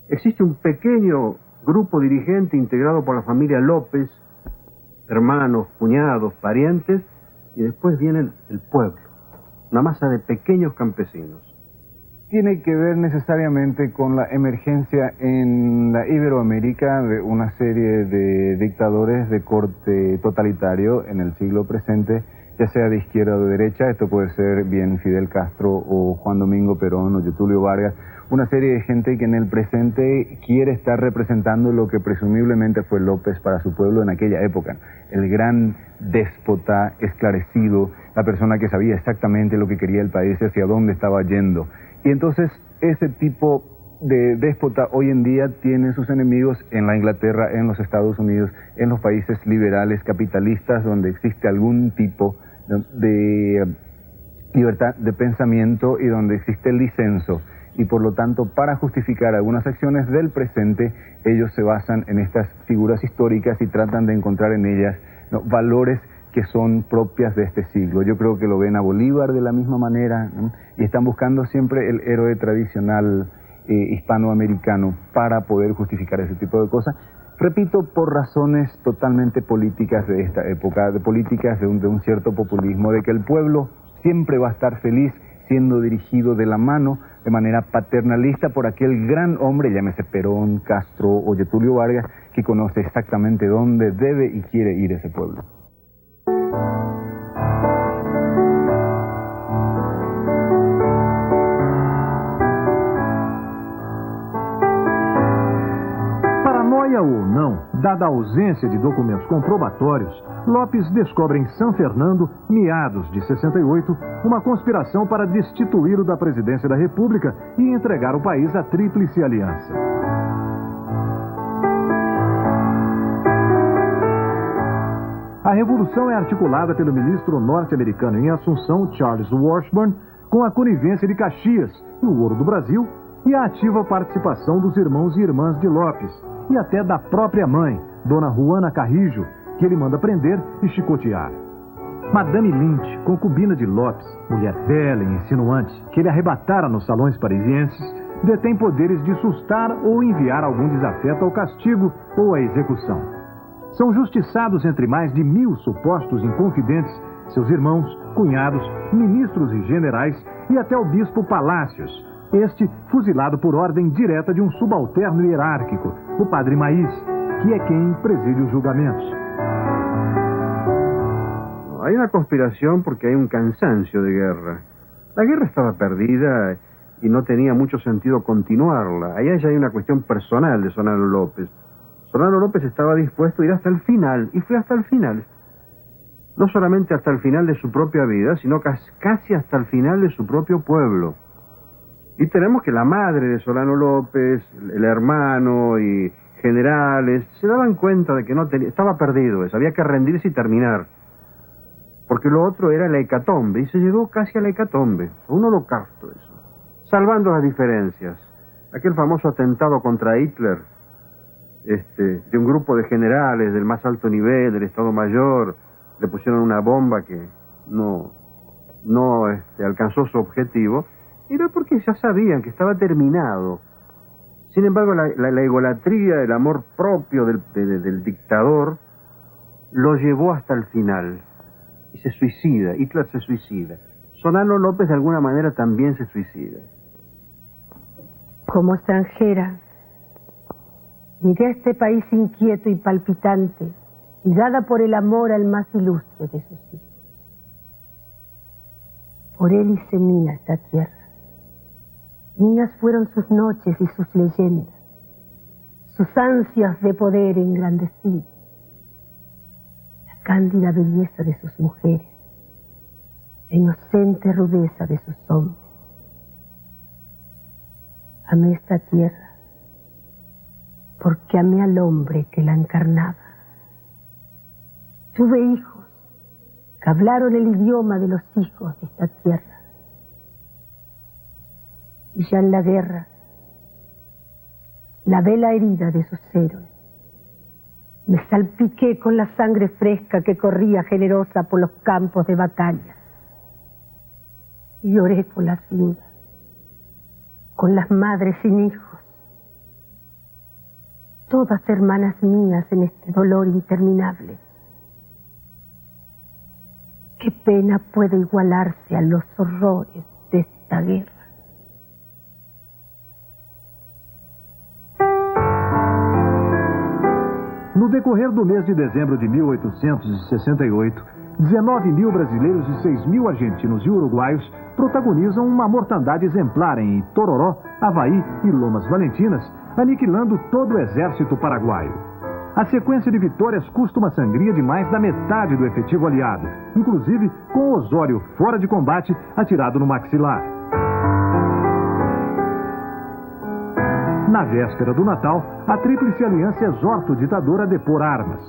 Existe un pequeño grupo dirigente integrado por la familia López, hermanos, cuñados, parientes, y después viene el pueblo, una masa de pequeños campesinos. Tiene que ver necesariamente con la emergencia en la Iberoamérica de una serie de dictadores de corte totalitario en el siglo presente, ya sea de izquierda o de derecha. Esto puede ser bien Fidel Castro o Juan Domingo Perón o Getúlio Vargas, una serie de gente que en el presente quiere estar representando lo que presumiblemente fue López para su pueblo en aquella época, el gran déspota esclarecido, la persona que sabía exactamente lo que quería el país y hacia dónde estaba yendo. Y entonces ese tipo de déspota hoy en día tiene sus enemigos en la Inglaterra, en los Estados Unidos, en los países liberales, capitalistas, donde existe algún tipo de libertad de pensamiento y donde existe el disenso. Y por lo tanto, para justificar algunas acciones del presente, ellos se basan en estas figuras históricas y tratan de encontrar en ellas valores que son propias de este siglo. Yo creo que lo ven a Bolívar de la misma manera, ¿no? Y están buscando siempre el héroe tradicional hispanoamericano para poder justificar ese tipo de cosas. Repito, por razones totalmente políticas de esta época, de políticas de un cierto populismo, de que el pueblo siempre va a estar feliz siendo dirigido de la mano, de manera paternalista, por aquel gran hombre, llámese Perón, Castro o Getúlio Vargas, que conoce exactamente dónde debe y quiere ir ese pueblo. Paranoia ou não, dada a ausência de documentos comprobatórios, Lopes descobre em São Fernando, meados de 68, uma conspiração para destituí-lo da presidência da República e entregar o país à Tríplice Aliança. A revolução é articulada pelo ministro norte-americano em Assunção, Charles Washburn, com a conivência de Caxias e o Ouro do Brasil, e a ativa participação dos irmãos e irmãs de Lopes, e até da própria mãe, Dona Juana Carrijo, que ele manda prender e chicotear. Madame Lynch, concubina de Lopes, mulher velha e insinuante, que ele arrebatara nos salões parisienses, detém poderes de sustar ou enviar algum desafeto ao castigo ou à execução. São justiçados entre mais de 1000 supostos inconfidentes, seus irmãos, cunhados, ministros e generais, e até o bispo Palácios, este fuzilado por ordem direta de um subalterno hierárquico, o padre Maís, que é quem preside os julgamentos. Hay una conspiración porque hay un cansancio de guerra. La guerra estaba perdida y no tenía mucho sentido continuarla. Allá ya hay una cuestión personal de Solano López. Solano López estaba dispuesto a ir hasta el final, y fue hasta el final. No solamente hasta el final de su propia vida, sino casi hasta el final de su propio pueblo. Y tenemos que la madre de Solano López, el hermano y generales, se daban cuenta de que no tenía, estaba perdido eso, había que rendirse y terminar. Porque lo otro era la hecatombe, y se llegó casi a la hecatombe, a un holocausto eso. Salvando las diferencias. Aquel famoso atentado contra Hitler, de un grupo de generales del más alto nivel, del Estado Mayor, le pusieron una bomba que no alcanzó su objetivo, era porque ya sabían que estaba terminado. Sin embargo, la egolatría, el amor propio del dictador, lo llevó hasta el final. Y se suicida, Hitler se suicida. Solano López de alguna manera también se suicida. Como extranjera, llegué a este país inquieto y palpitante, y dada por el amor al más ilustre de sus hijos. Por él hice mía esta tierra. Mías fueron sus noches y sus leyendas, sus ansias de poder engrandecido, la cándida belleza de sus mujeres, la inocente rudeza de sus hombres. Amé esta tierra porque amé al hombre que la encarnaba. Tuve hijos que hablaron el idioma de los hijos de esta tierra. Y ya en la guerra, lavé la herida de sus héroes. Me salpiqué con la sangre fresca que corría generosa por los campos de batalla. Y lloré por las viudas, con las madres sin hijos, todas hermanas mías en este dolor interminable. ¿Qué pena puede igualarse a los horrores de esta guerra? No decorrer do mês de dezembro de 1868, 19.000 brasileiros e 6.000 argentinos e uruguaios protagonizam uma mortandade exemplar em Itororó, Havaí e Lomas Valentinas, aniquilando todo o exército paraguaio. A sequência de vitórias custa uma sangria de mais da metade do efetivo aliado, inclusive com Osório fora de combate atirado no maxilar. Na véspera do Natal, a Tríplice Aliança exorta o ditador a depor armas.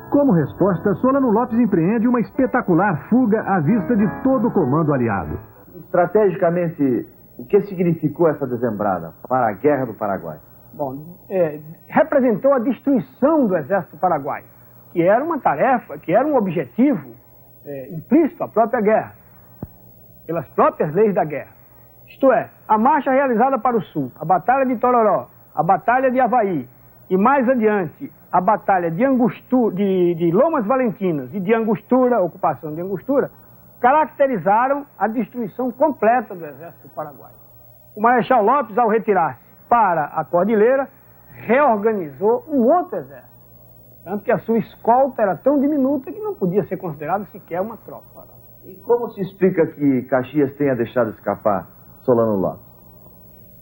Como resposta, Solano Lopes empreende uma espetacular fuga à vista de todo o comando aliado. Estrategicamente, o que significou essa dezembrada para a Guerra do Paraguai? Bom, representou a destruição do exército paraguaio, que era uma tarefa, que era um objetivo implícito à própria guerra, pelas próprias leis da guerra. Isto é, a marcha realizada para o sul, a Batalha de Tororó, a Batalha de Havaí e mais adiante a Batalha de Lomas Valentinas e de Angostura, a ocupação de Angostura, caracterizaram a destruição completa do exército paraguaio. O Marechal Lopes, ao retirar-se para a Cordilheira, reorganizou um outro exército. Tanto que a sua escolta era tão diminuta que não podia ser considerada sequer uma tropa. E como se explica que Caxias tenha deixado escapar Solano Lopes?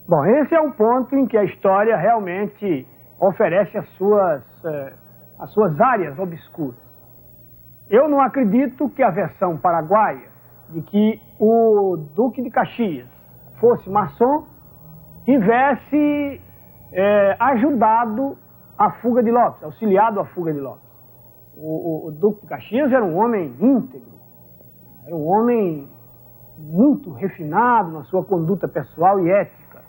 Bom, esse é um ponto em que a história realmente oferece as suas áreas obscuras. Eu não acredito que a versão paraguaia de que o Duque de Caxias fosse maçom tivesse ajudado a fuga de Lopes, auxiliado a fuga de Lopes. O Duque de Caxias era um homem íntegro, era um homem muito refinado na sua conduta pessoal e ética.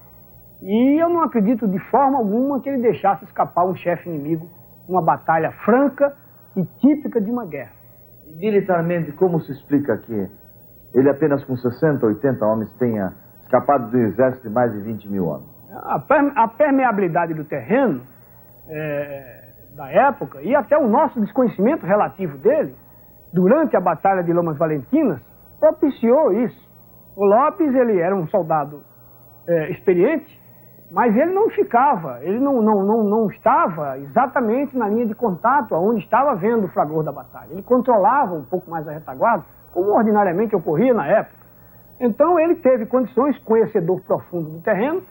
E eu não acredito de forma alguma que ele deixasse escapar um chefe inimigo numa batalha franca e típica de uma guerra. Militarmente, como se explica que ele apenas com 60, 80 homens tenha escapado do exército de mais de 20 mil homens? A permeabilidade do terreno da época e até o nosso desconhecimento relativo dele, durante a Batalha de Lomas Valentinas, propiciou isso. O Lopes, ele era um soldado experiente, mas ele não ficava, ele não estava exatamente na linha de contato, onde estava vendo o fragor da batalha. Ele controlava um pouco mais a retaguarda, como ordinariamente ocorria na época. Então ele teve condições, conhecedor profundo do terreno,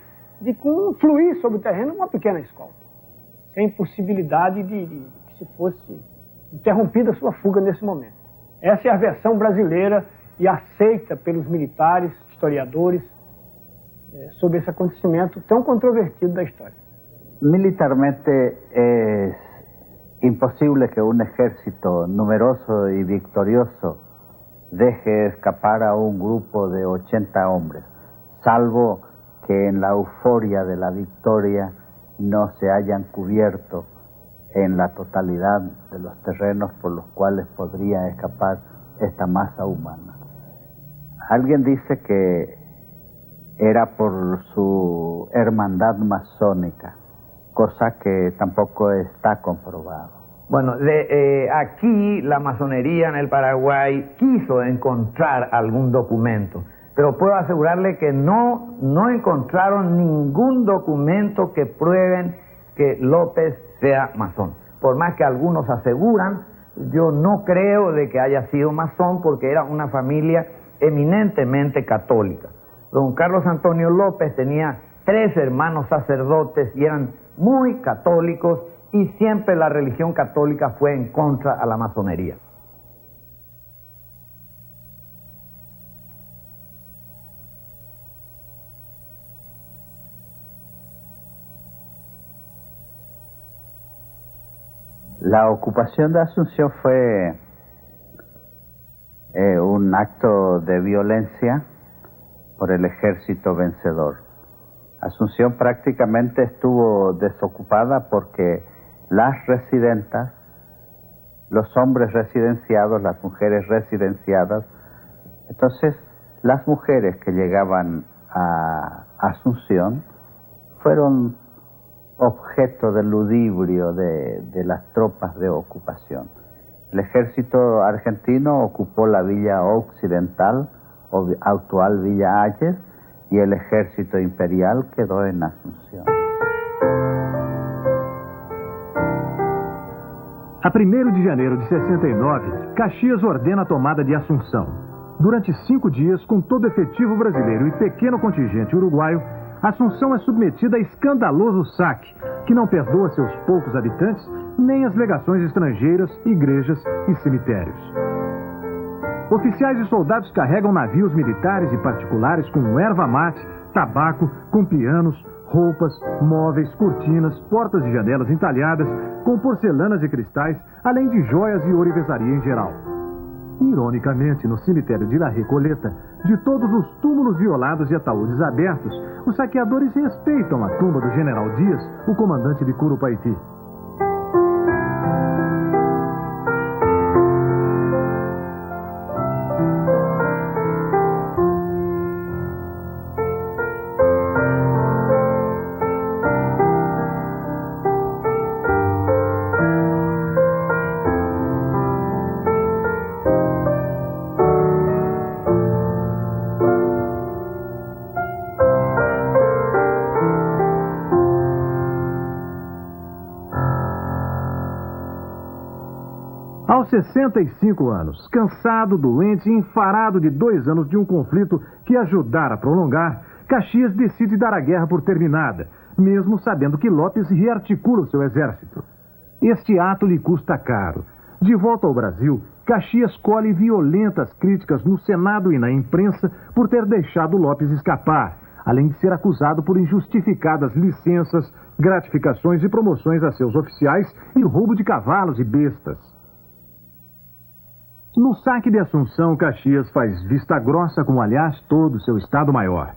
de fluir sobre o terreno uma pequena escolta, sem possibilidade de que se fosse interrompida a sua fuga nesse momento. Essa é a versão brasileira e aceita pelos militares, historiadores, sobre esse acontecimento tão controvertido da história. Militarmente es imposible que un ejército numeroso y victorioso deje escapar a un grupo de 80 hombres, salvo que en la euforia de la victoria no se hayan cubierto en la totalidad de los terrenos por los cuales podría escapar esta masa humana. Alguien dice que era por su hermandad masónica, cosa que tampoco está comprobado. Bueno, aquí la masonería en el Paraguay quiso encontrar algún documento, pero puedo asegurarle que no encontraron ningún documento que prueben que López sea masón. Por más que algunos aseguran, yo no creo de que haya sido masón porque era una familia eminentemente católica. Don Carlos Antonio López tenía 3 hermanos sacerdotes y eran muy católicos y siempre la religión católica fue en contra a la masonería. La ocupación de Asunción fue un acto de violencia por el ejército vencedor. Asunción prácticamente estuvo desocupada porque las residentas, los hombres residenciados, las mujeres residenciadas, entonces las mujeres que llegaban a Asunción fueron objeto del ludibrio de las tropas de ocupación. El ejército argentino ocupó la villa occidental, actual Villa Ayes, y el ejército imperial quedó en Asunción. A 1º de janeiro de 69, Caxias ordena a tomada de Assunção. Durante 5 dias, com todo efetivo brasileiro e pequeno contingente uruguaio, Assunção é submetida a escandaloso saque, que não perdoa seus poucos habitantes, nem as legações estrangeiras, igrejas e cemitérios. Oficiais e soldados carregam navios militares e particulares com erva mate, tabaco, com pianos, roupas, móveis, cortinas, portas e janelas entalhadas, com porcelanas e cristais, além de joias e ourivesaria em geral. Ironicamente, no cemitério de La Recoleta, de todos os túmulos violados e ataúdes abertos, os saqueadores respeitam a tumba do general Dias, o comandante de Curupaiti. Aos 65 anos, cansado, doente e enfarado de 2 anos de um conflito que ajudara a prolongar, Caxias decide dar a guerra por terminada, mesmo sabendo que Lopes rearticula o seu exército. Este ato lhe custa caro. De volta ao Brasil, Caxias colhe violentas críticas no Senado e na imprensa por ter deixado Lopes escapar, além de ser acusado por injustificadas licenças, gratificações e promoções a seus oficiais e roubo de cavalos e bestas. No saque de Assunção, Caxias faz vista grossa com, aliás, todo o seu Estado-Maior.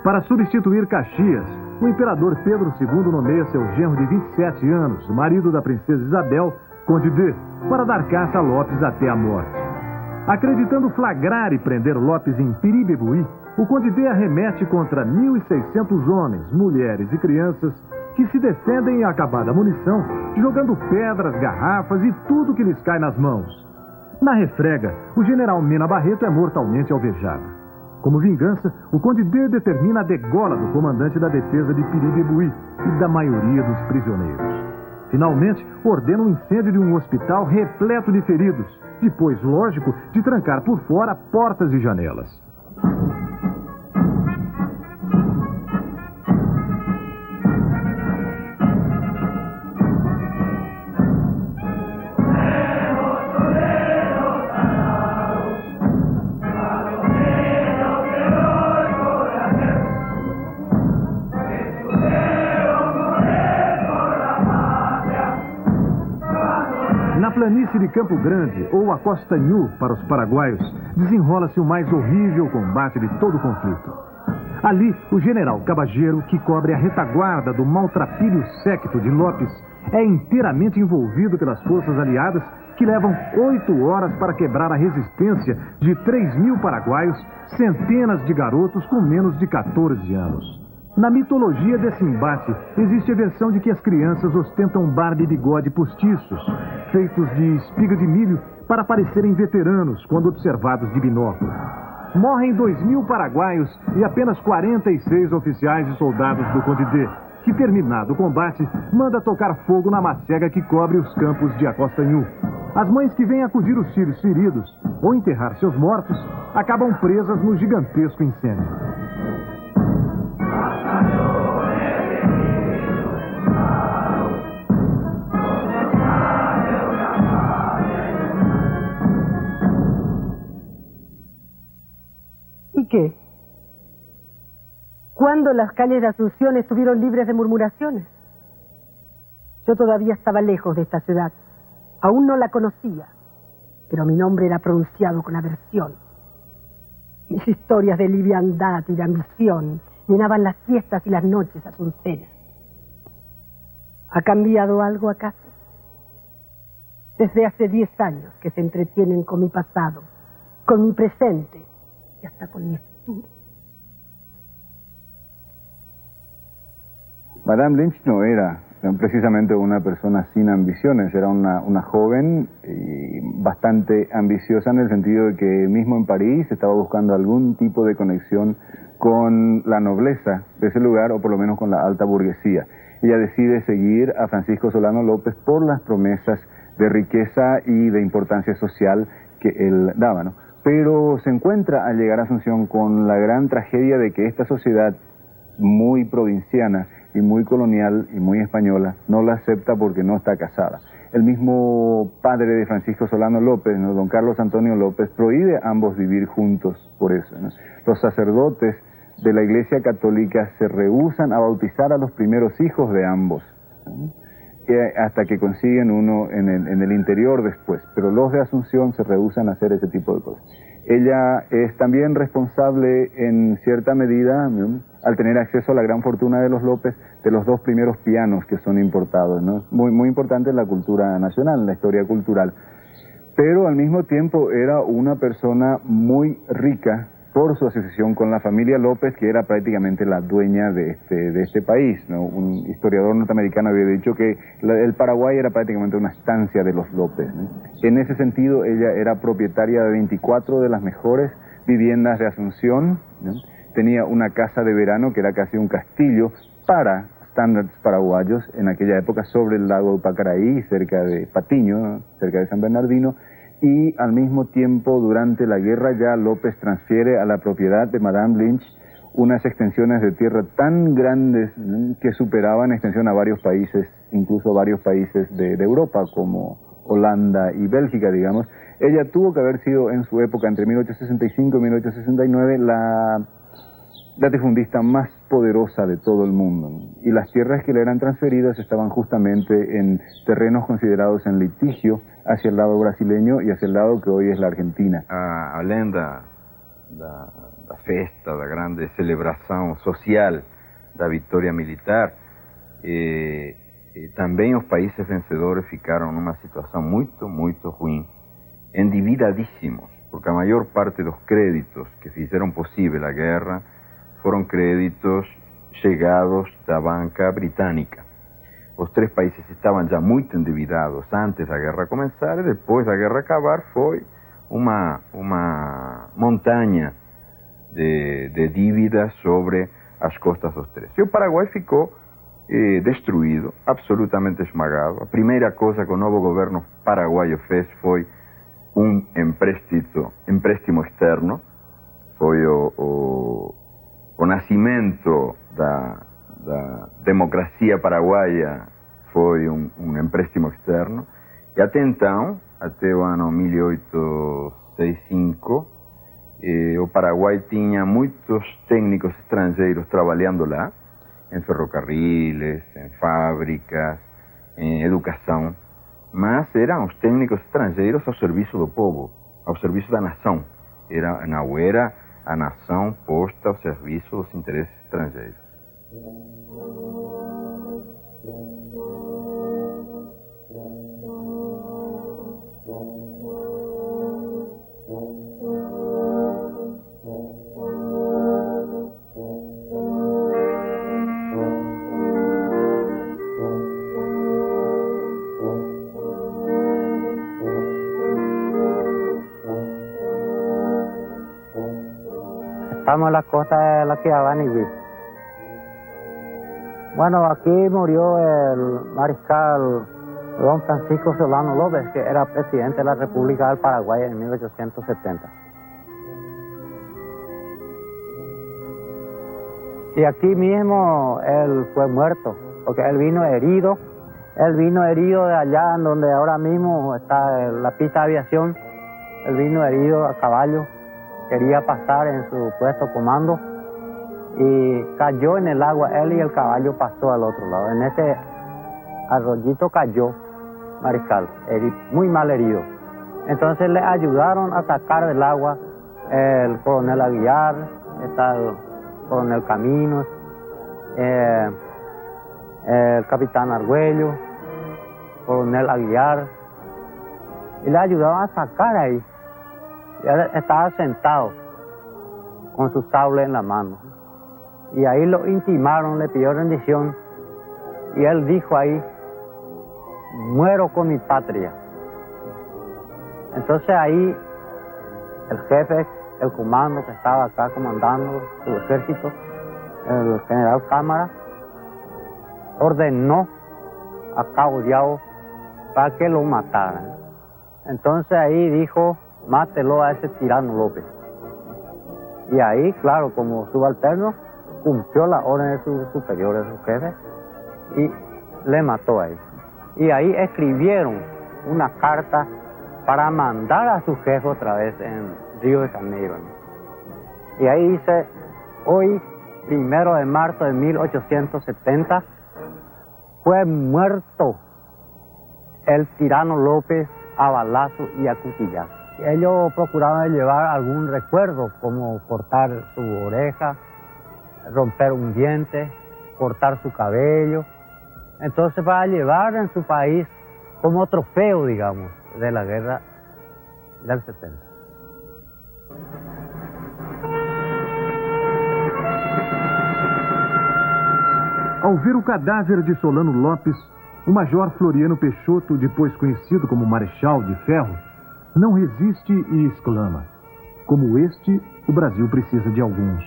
Para substituir Caxias, o imperador Pedro II nomeia seu genro de 27 anos, marido da princesa Isabel, Conde D, para dar caça a Lopes até a morte. Acreditando flagrar e prender Lopes em Piribebuí, o Conde D arremete contra 1.600 homens, mulheres e crianças que se defendem em acabada munição, jogando pedras, garrafas e tudo que lhes cai nas mãos. Na refrega, o general Mena Barreto é mortalmente alvejado. Como vingança, o Conde D determina a degola do comandante da defesa de Piribebuí e da maioria dos prisioneiros. Finalmente, ordena o incêndio de um hospital repleto de feridos, depois, lógico, de trancar por fora portas e janelas. Na planície de Campo Grande, ou a Costa Nhu para os paraguaios, desenrola-se o mais horrível combate de todo o conflito. Ali, o general Cabageiro, que cobre a retaguarda do maltrapilho séquito de Lopes, é inteiramente envolvido pelas forças aliadas que levam 8 horas para quebrar a resistência de 3.000 paraguaios, centenas de garotos com menos de 14 anos. Na mitologia desse embate, existe a versão de que as crianças ostentam barba e bigode postiços, feitos de espiga de milho, para parecerem veteranos quando observados de binóculo. Morrem 2.000 paraguaios e apenas 46 oficiais e soldados do Conde D, que, terminado o combate, manda tocar fogo na macega que cobre os campos de Acosta Nhu. As mães que vêm acudir os filhos feridos ou enterrar seus mortos acabam presas no gigantesco incêndio. ¿Y qué? ¿Cuándo las calles de Asunción estuvieron libres de murmuraciones? Yo todavía estaba lejos de esta ciudad. Aún no la conocía, pero mi nombre era pronunciado con aversión. Mis historias de liviandad y de ambición llenaban las fiestas y las noches asuncenas. ¿Ha cambiado algo acaso? Desde hace 10 años que se entretienen con mi pasado, con mi presente y hasta con mi futuro. Madame Lynch no era precisamente una persona sin ambiciones, era una joven y bastante ambiciosa en el sentido de que mismo en París estaba buscando algún tipo de conexión con la nobleza de ese lugar, o por lo menos con la alta burguesía. Ella decide seguir a Francisco Solano López por las promesas de riqueza y de importancia social que él daba, ¿no? Pero se encuentra al llegar a Asunción con la gran tragedia de que esta sociedad muy provinciana y muy colonial y muy española no la acepta porque no está casada. El mismo padre de Francisco Solano López, ¿no?, don Carlos Antonio López, prohíbe a ambos vivir juntos por eso, ¿no? Los sacerdotes de la Iglesia Católica se rehúsan a bautizar a los primeros hijos de ambos, ¿no?, hasta que consiguen uno en el interior después, pero los de Asunción se rehúsan a hacer ese tipo de cosas. Ella es también responsable en cierta medida, ¿no?, al tener acceso a la gran fortuna de los López, de los 2 primeros pianos que son importados, ¿no? Muy importante en la cultura nacional, en la historia cultural. Pero al mismo tiempo era una persona muy rica por su asociación con la familia López, que era prácticamente la dueña de este país, ¿no? Un historiador norteamericano había dicho que el Paraguay era prácticamente una estancia de los López, ¿no? En ese sentido, ella era propietaria de 24 de las mejores viviendas de Asunción, ¿no?, tenía una casa de verano que era casi un castillo para estándares paraguayos en aquella época sobre el lago de Pacaraí, cerca de Patiño, cerca de San Bernardino, y al mismo tiempo durante la guerra ya López transfiere a la propiedad de Madame Lynch unas extensiones de tierra tan grandes que superaban en extensión a varios países, incluso varios países de Europa como Holanda y Bélgica, digamos. Ella tuvo que haber sido en su época, entre 1865 y 1869, la latifundista más poderosa de todo el mundo. Y las tierras que le eran transferidas estaban justamente en terrenos considerados en litigio hacia el lado brasileño y hacia el lado que hoy es la Argentina. Além da festa, da grande celebração social da vitória militar, também os países vencedores ficaram numa situação muito ruim, endividadíssimos, porque a maior parte dos créditos que fizeram possível a guerra foram créditos chegados da banca britânica. Os três países estavam já muito endividados antes da guerra começar, e depois da guerra acabar foi uma montanha de dívidas sobre as costas dos três. E o Paraguai ficou destruído, absolutamente esmagado. A primeira coisa que o novo governo paraguaio fez foi um empréstimo externo, foi o nascimento da democracia paraguaia, foi um empréstimo externo, e até então, até o ano 1865, o Paraguai tinha muitos técnicos estrangeiros trabalhando lá, em ferrocarriles, em fábricas, em educação, mas eram os técnicos estrangeiros ao serviço do povo, ao serviço da nação. Não era a nação posta ao serviço dos interesses estrangeiros. Estamos en la costa de la Quiabanigüí. Bueno, aquí murió el mariscal don Francisco Solano López, que era presidente de la República del Paraguay en 1870. Y aquí mismo él fue muerto, porque él vino herido de allá en donde ahora mismo está la pista de aviación. Él vino herido a caballo, quería pasar en su puesto comando y cayó en el agua, él y el caballo pasó al otro lado. En ese arroyito cayó mariscal, muy mal herido. Entonces le ayudaron a sacar del agua el coronel Aguiar, está el coronel Caminos, el capitán Argüello, coronel Aguiar, y le ayudaron a sacar ahí. Y él estaba sentado con su sable en la mano. Y ahí lo intimaron, le pidió rendición. Y él dijo ahí, muero con mi patria. Entonces ahí el jefe, el comando que estaba acá comandando su ejército, el general Cámara, ordenó a Cabo Diabo para que lo mataran. Entonces ahí dijo, mátelo a ese tirano López. Y ahí, claro, como subalterno, cumplió la orden de sus superiores, de su jefe, y le mató ahí. Y ahí escribieron una carta para mandar a su jefe otra vez en Río de Janeiro. Y ahí dice, hoy, 1 de marzo de 1870, fue muerto el tirano López a balazo y a cuchillazo. Ellos procuraban llevar algún recuerdo, como cortar su oreja, romper un diente, cortar su cabello. Entonces, para llevar en su país como trofeo, digamos, de la guerra del 70. Ao ver o cadáver de Solano Lopes, o major Floriano Peixoto, depois conhecido como Marechal de Ferro, não resiste e exclama: como este, o Brasil precisa de alguns.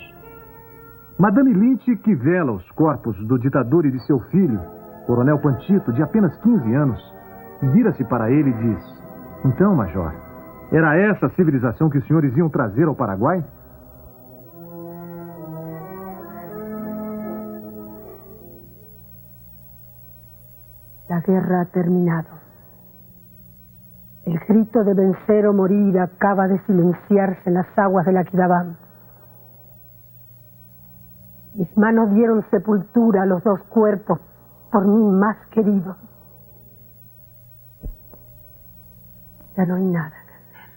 Madame Lynch, que vela os corpos do ditador e de seu filho, Coronel Pantito, de apenas 15 anos, vira-se para ele e diz: então, Major, era essa a civilização que os senhores iam trazer ao Paraguai? La guerra ha terminado. El grito de vencer o morir acaba de silenciarse en las aguas del Aquidabán. Mis manos dieron sepultura a los dos cuerpos por mí más queridos. Ya no hay nada que hacer.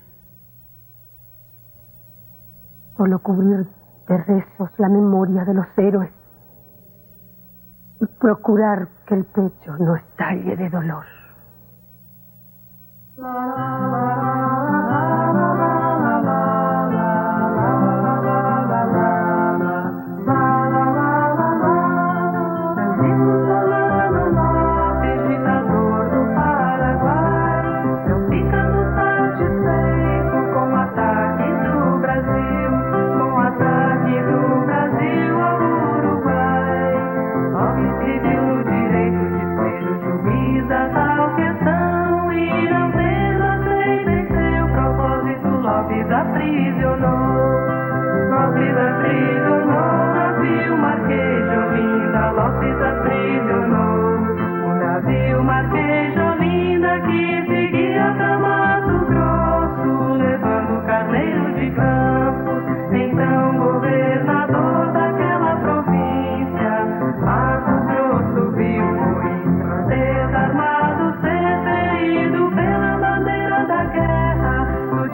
Solo cubrir de rezos la memoria de los héroes y procurar que el pecho no estalle de dolor.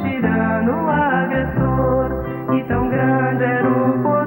Tirano agressor, e tão grande era o poder